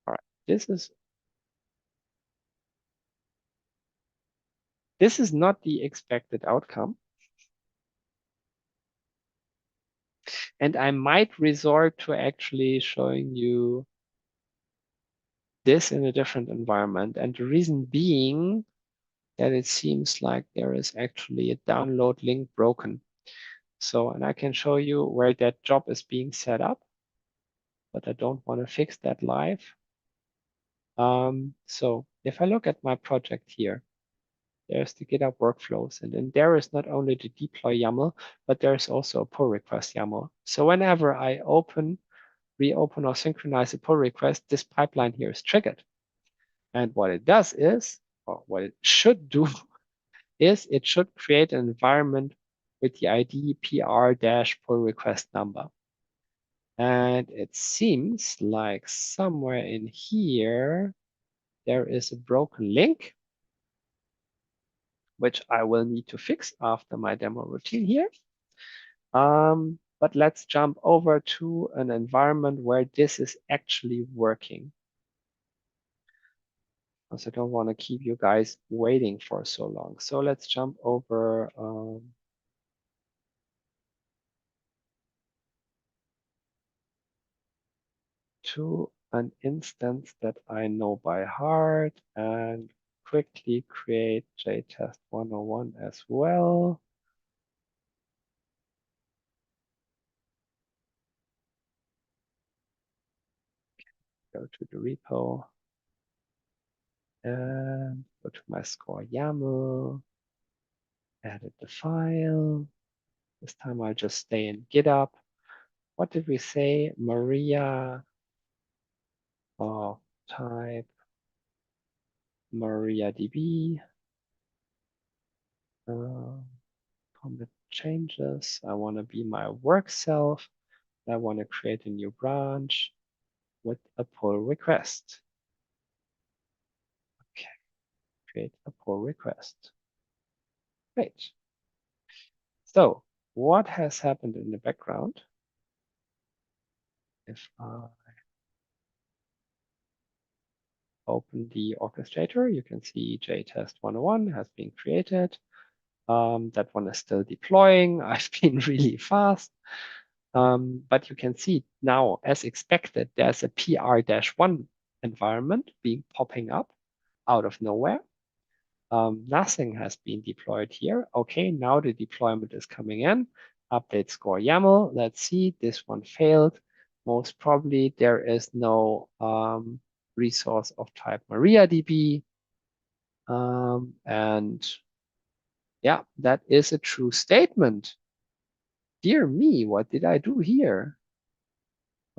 right, this is not the expected outcome. And I might resort to actually showing you this in a different environment. And the reason being that it seems like there is actually a download link broken. So, and I can show you where that job is being set up, but I don't want to fix that live. So if I look at my project here, there's the GitHub workflows, and then there is not only the deploy YAML, but there's also a pull request YAML. So whenever I reopen or synchronize a pull request, this pipeline here is triggered. And what it does is, or what it should do, is it should create an environment with the ID PR-pull request number. And it seems like somewhere in here, there is a broken link, which I will need to fix after my demo routine here. But let's jump over to an environment where this is actually working, because I don't want to keep you guys waiting for so long. So let's jump over to an instance that I know by heart and quickly create JTest 101 as well. Go to the repo. And go to my score YAML, edit the file. This time I'll just stay in GitHub. What did we say? Maria of type MariaDB. Commit changes. I want to be my work self. I want to create a new branch with a pull request. Okay, create a pull request. Great. So what has happened in the background? If I open the orchestrator, you can see JTest 101 has been created. That one is still deploying. I've been really fast. But you can see now, as expected, there's a PR-1 environment popping up out of nowhere. Nothing has been deployed here. Okay, now the deployment is coming in. Update score YAML. Let's see, this one failed. Most probably there is no resource of type MariaDB. And yeah, that is a true statement. Dear me, what did I do here?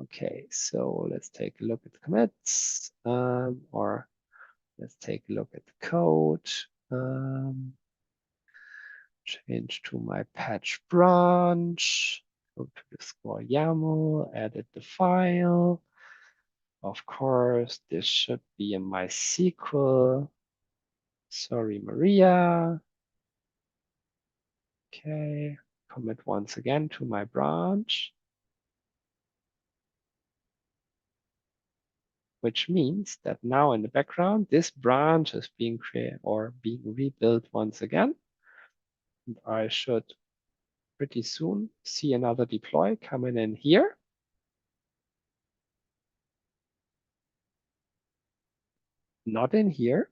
Okay, so let's take a look at the commits, or let's take a look at the code. Change to my patch branch, go to the score YAML, edit the file. Of course, this should be in MySQL. Sorry, Maria. Okay, commit once again to my branch, which means that now in the background, this branch is being created or being rebuilt once again. And I should pretty soon see another deploy coming in here. Not in here.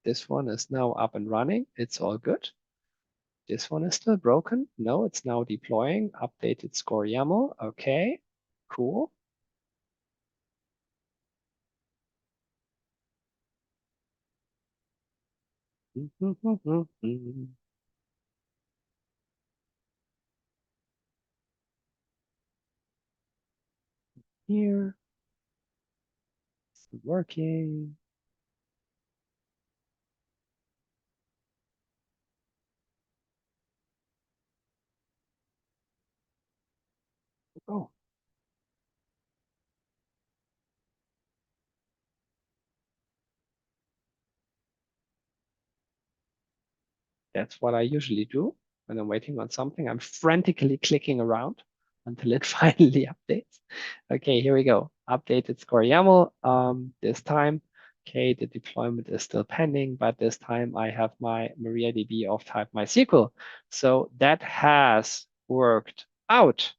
This one is now up and running. It's all good. This one is still broken. No, it's now deploying. Updated score YAML. Okay, cool. Here, it's working. Oh. That's what I usually do when I'm waiting on something. I'm frantically clicking around until it finally updates. Okay, here we go. Updated score YAML. This time, okay, the deployment is still pending, but this time I have my MariaDB of type MySQL. So that has worked out.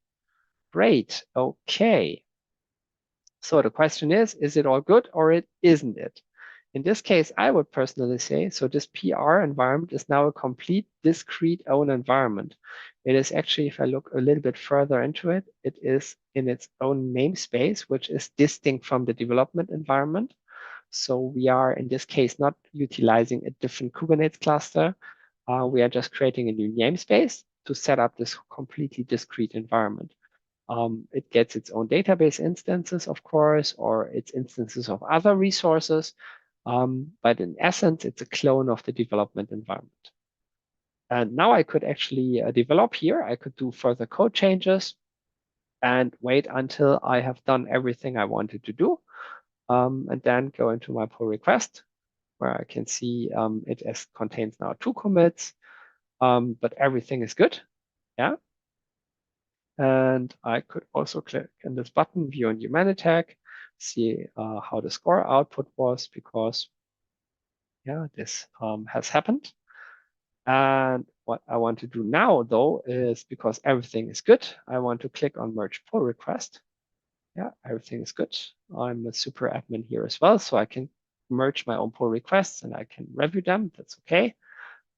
Great. Okay. So the question is it all good or isn't it? In this case, I would personally say, so this PR environment is now a complete discrete own environment. It is actually, if I look a little bit further into it, it is in its own namespace, which is distinct from the development environment. So we are, in this case, not utilizing a different Kubernetes cluster. We are just creating a new namespace to set up this completely discrete environment. It gets its own database instances, of course, or its instances of other resources. But in essence, it's a clone of the development environment. And now I could actually develop here. I could do further code changes and wait until I have done everything I wanted to do. And then go into my pull request, where I can see it contains now 2 commits, but everything is good. Yeah. And I could also click on this button, View in Humanitec, see how the score output was, because yeah, this has happened. And what I want to do now, though, is because everything is good, I want to click on Merge Pull Request. Yeah, everything is good. I'm a super admin here as well, so I can merge my own pull requests and I can review them. That's okay.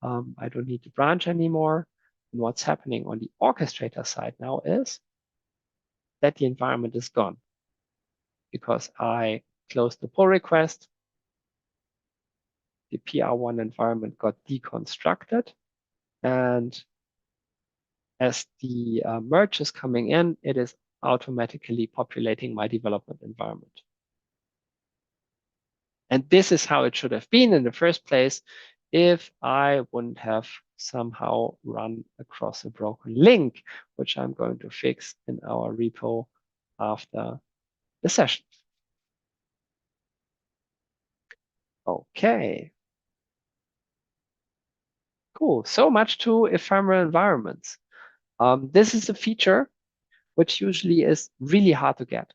I don't need the branch anymore. And what's happening on the orchestrator side now is that the environment is gone because I closed the pull request the PR1 environment got deconstructed. And as the merge is coming in, it is automatically populating my development environment. And this is how it should have been in the first place if I wouldn't have somehow run across a broken link, which I'm going to fix in our repo after the session. Okay. Cool. So much to ephemeral environments. This is a feature which usually is really hard to get.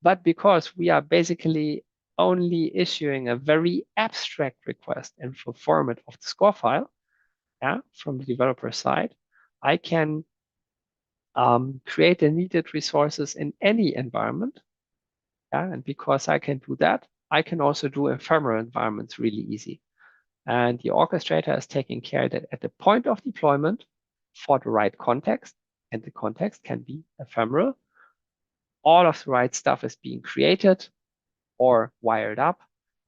But because we are basically only issuing a very abstract request in the format of the score file, yeah, from the developer side, I can create the needed resources in any environment. Yeah, and because I can do that, I can also do ephemeral environments really easy. And the orchestrator is taking care that at the point of deployment for the right context, and the context can be ephemeral, all of the right stuff is being created or wired up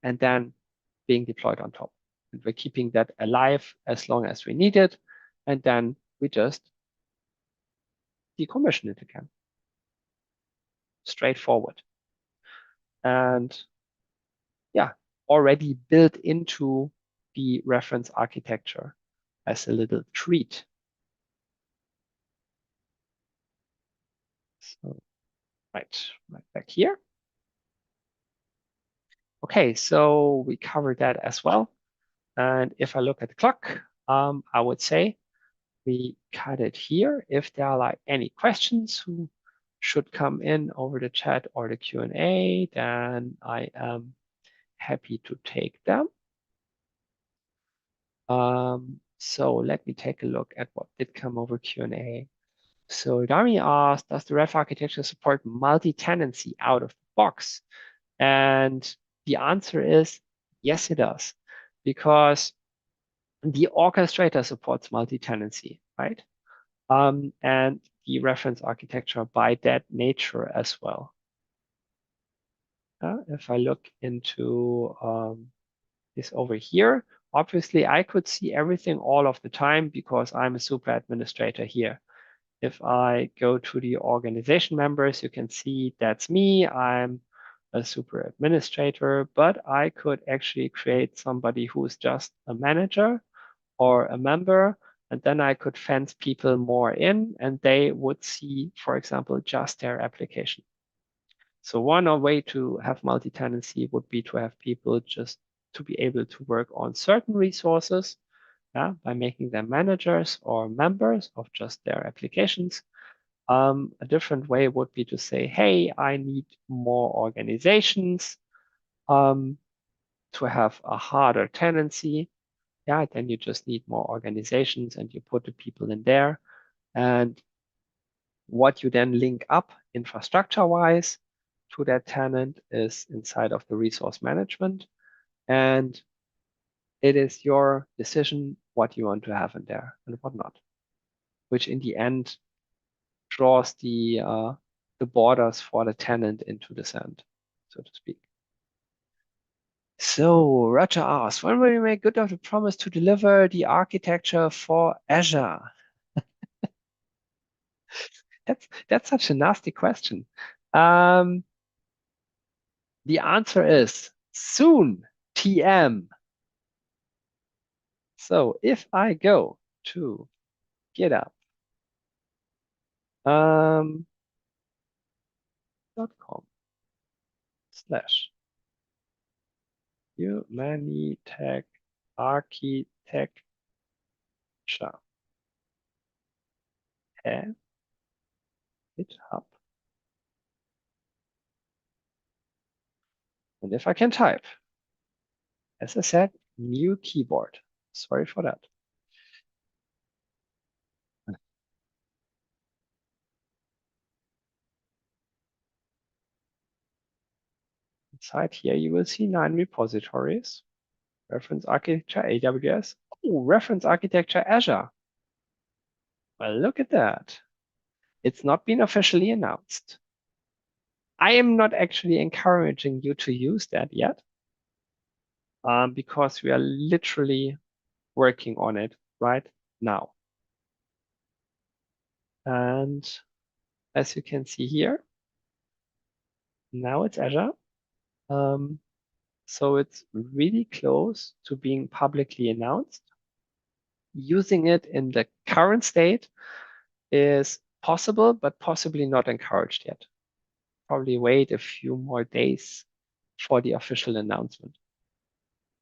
and then being deployed on top. And we're keeping that alive as long as we need it. And then we just decommission it again. Straightforward. And yeah, already built into the reference architecture as a little treat. So right back here. Okay, so we covered that as well. And if I look at the clock, I would say we cut it here. If there are like any questions who should come in over the chat or the Q&A, then I am happy to take them. So let me take a look at what did come over Q&A. So Dami asked, does the ref architecture support multi-tenancy out of the box? And the answer is yes, it does, because the orchestrator supports multi-tenancy, right? And the reference architecture by that nature as well. If I look into this over here, obviously I could see everything all of the time because I'm a super administrator here. If I go to the organization members, you can see that's me. I'm a super administrator, but I could actually create somebody who's just a manager or a member, and then I could fence people more in and they would see, for example, just their application. So one way to have multi-tenancy would be to have people just to be able to work on certain resources, yeah, by making them managers or members of just their applications. A different way would be to say, hey, I need more organizations to have a harder tenancy. Yeah, then you just need more organizations and you put the people in there. And what you then link up infrastructure-wise to that tenant is inside of the resource management. And it is your decision what you want to have in there and what not, which in the end draws the borders for the tenant into the sand, so to speak. So Roger asks, when will you make good of the promise to deliver the architecture for Azure? That's such a nasty question. The answer is soon, TM. So if I go to GitHub .com/Humanitec Architecture and GitHub. And if I can type, as I said, new keyboard. Sorry for that. Inside here, you will see 9 repositories. Reference Architecture AWS. Oh, Reference Architecture Azure. Well, look at that. It's not been officially announced. I am not actually encouraging you to use that yet. because we are literally working on it right now. And as you can see here, now it's Azure. So it's really close to being publicly announced. Using it in the current state is possible, but possibly not encouraged yet. Probably wait a few more days for the official announcement.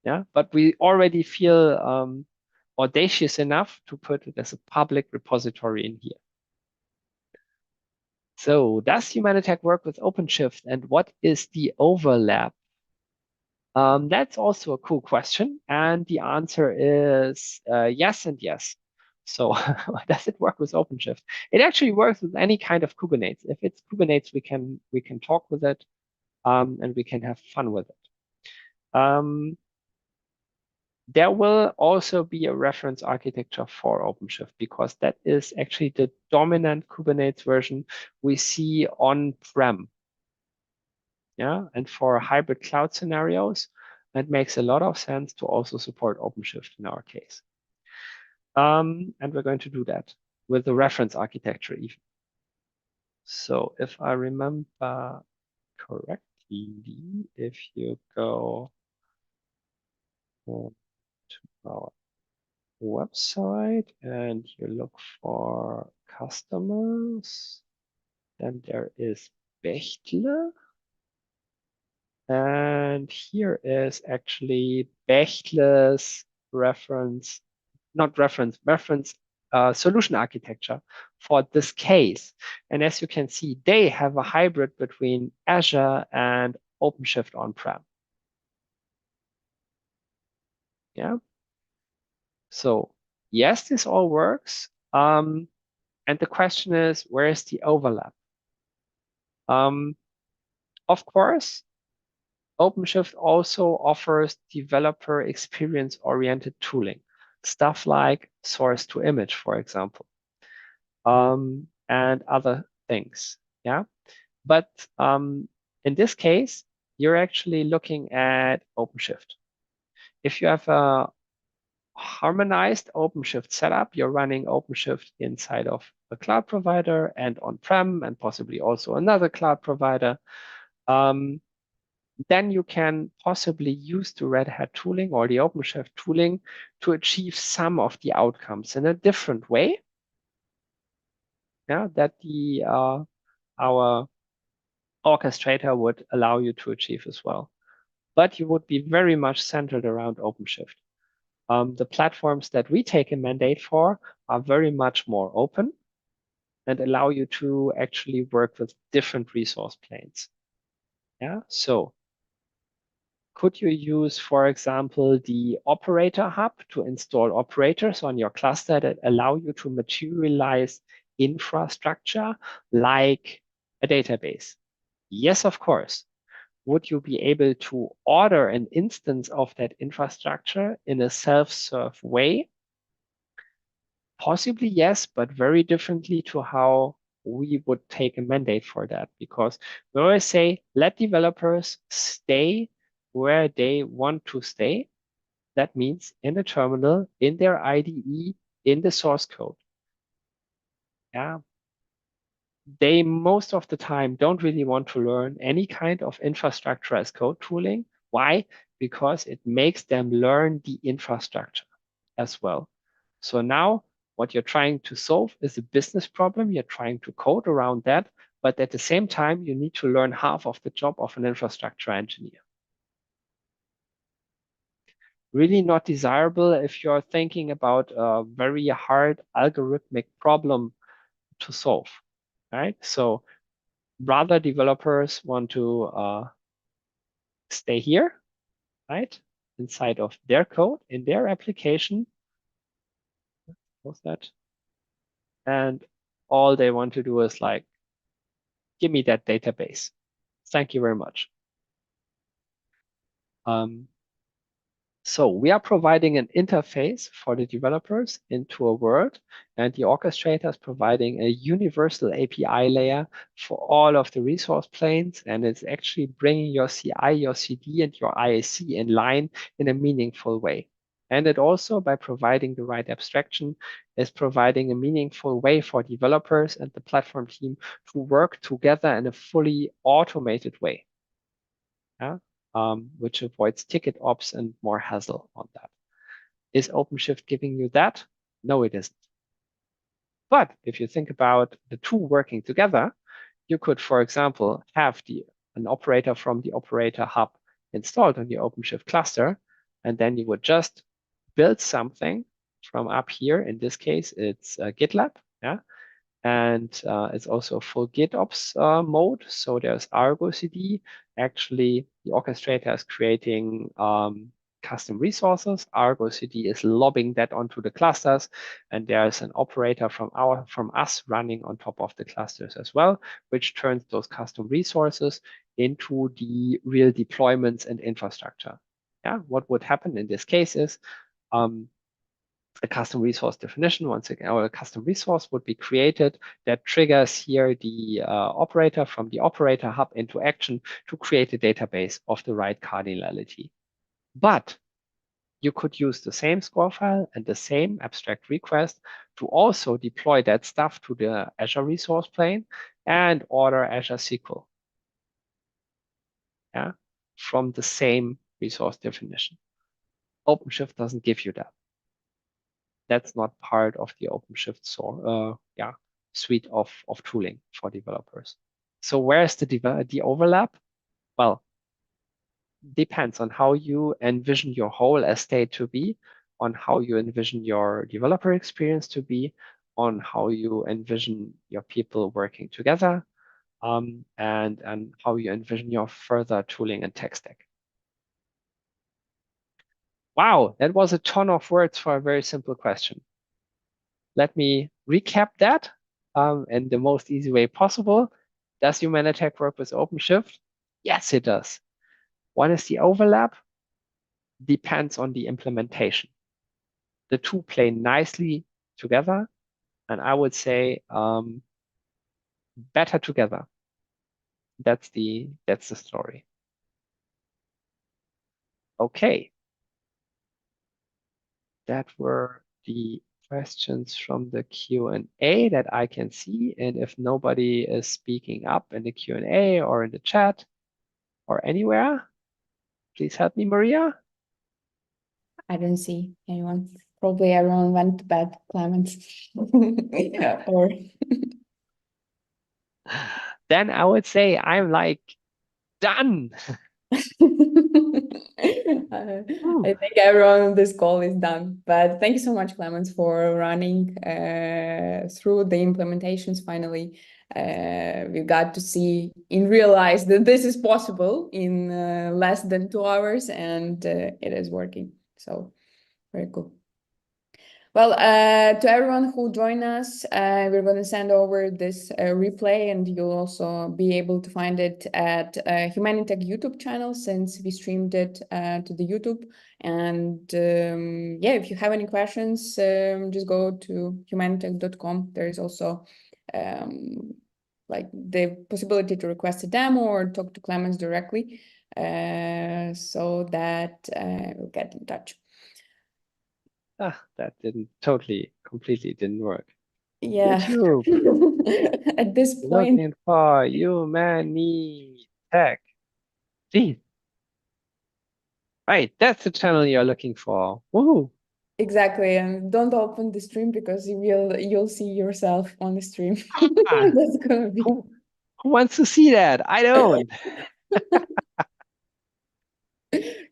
Yeah, but we already feel audacious enough to put it as a public repository in here. So does Humanitec work with OpenShift, and what is the overlap? That's also a cool question, and the answer is yes and yes. So does it work with OpenShift? It actually works with any kind of Kubernetes. If it's Kubernetes, we can talk with it, and we can have fun with it. There will also be a reference architecture for OpenShift because that is actually the dominant Kubernetes version we see on-prem. Yeah, and for hybrid cloud scenarios, it makes a lot of sense to also support OpenShift in our case. And we're going to do that with the reference architecture even. So if I remember correctly, if you go to our website and you look for customers, then there is Bechtle. And here is actually Bechtle's reference solution architecture for this case. And as you can see, they have a hybrid between Azure and OpenShift on-prem. Yeah. So yes, this all works. And the question is, where is the overlap? Of course, OpenShift also offers developer experience-oriented tooling, stuff like source to image, for example, and other things. Yeah, but in this case, you're actually looking at OpenShift. If you have a harmonized OpenShift setup, you're running OpenShift inside of a cloud provider and on-prem, and possibly also another cloud provider. Then you can possibly use the Red Hat tooling or the OpenShift tooling to achieve some of the outcomes in a different way. Yeah, that our orchestrator would allow you to achieve as well. But you would be very much centered around OpenShift. The platforms that we take a mandate for are very much more open and allow you to actually work with different resource planes. Yeah, so could you use, for example, the operator hub to install operators on your cluster that allow you to materialize infrastructure like a database? Yes, of course. Would you be able to order an instance of that infrastructure in a self-serve way? Possibly, yes, but very differently to how we would take a mandate for that, because we always say, let developers stay where they want to stay. That means in the terminal, in their IDE, in the source code. Yeah. They most of the time don't really want to learn any kind of infrastructure as code tooling. Why? Because it makes them learn the infrastructure as well. So now what you're trying to solve is a business problem. You're trying to code around that, but at the same time, you need to learn half of the job of an infrastructure engineer. Really not desirable if you're thinking about a very hard algorithmic problem to solve, right? So rather developers want to stay here, right? Inside of their code, in their application. Close that. And all they want to do is like, give me that database. Thank you very much. So we are providing an interface for the developers into a world, and the orchestrator is providing a universal API layer for all of the resource planes, and it's actually bringing your CI, your CD, and your IAC in line in a meaningful way. And it also, by providing the right abstraction, is providing a meaningful way for developers and the platform team to work together in a fully automated way. Yeah? Which avoids ticket ops and more hassle on that. Is OpenShift giving you that? No, it isn't. But if you think about the two working together, you could, for example, have an operator from the operator hub installed on the OpenShift cluster, and then you would just build something from up here. In this case, it's GitLab, yeah, and it's also full GitOps mode. So there's Argo CD. Actually, the orchestrator is creating custom resources. Argo CD is lobbing that onto the clusters, and there's an operator from us running on top of the clusters as well, which turns those custom resources into the real deployments and infrastructure. Yeah, what would happen in this case is a custom resource definition, once again, or a custom resource would be created that triggers here the operator from the operator hub into action to create a database of the right cardinality. But you could use the same score file and the same abstract request to also deploy that stuff to the Azure resource plane and order Azure SQL, yeah, from the same resource definition. OpenShift doesn't give you that. That's not part of the OpenShift suite of tooling for developers. So where's the overlap? Well, depends on how you envision your whole estate to be, on how you envision your developer experience to be, on how you envision your people working together, and how you envision your further tooling and tech stack. Wow, that was a ton of words for a very simple question. Let me recap that in the most easy way possible. Does Humanitec work with OpenShift? Yes, it does. What is the overlap? Depends on the implementation. The two play nicely together, and I would say better together. That's the story. Okay, that were the questions from the Q&A that I can see. And if nobody is speaking up in the Q&A or in the chat or anywhere, please help me, Maria. I don't see anyone. Probably everyone went to bed, Clemens. Yeah, or Then I would say I'm like done. I think everyone on this call is done. But thank you so much, Clemens, for running through the implementations. Finally, we got to see in real life that this is possible in less than 2 hours, and it is working. So very cool. Well, to everyone who joined us, we're going to send over this replay, and you'll also be able to find it at Humanitec YouTube channel, since we streamed it to the YouTube. And yeah, if you have any questions, just go to humanitec.com. There is also like the possibility to request a demo or talk to Clemens directly, so that we'll get in touch. That completely didn't work. Yeah. YouTube. At this point. Looking for Humanitec. Geez. Right, that's the channel you're looking for. Woohoo. Exactly, and don't open the stream because you'll see yourself on the stream. Ah, That's gonna be who wants to see that? I don't.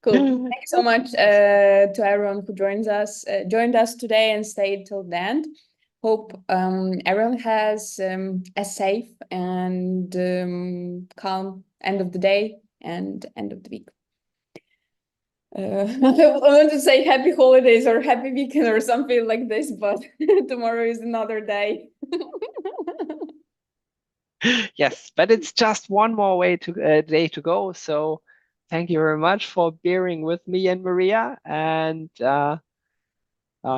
cool. Thank you so much to everyone who joined us today and stayed till the end. Hope everyone has a safe and calm end of the day and end of the week. I want to say happy holidays or happy weekend or something like this, but tomorrow is another day. Yes, but it's just one more day to go. So thank you very much for bearing with me and Maria. And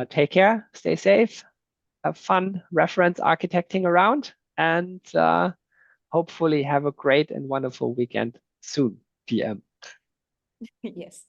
take care, stay safe, have fun reference architecting around, and hopefully have a great and wonderful weekend soon, PM. Yes.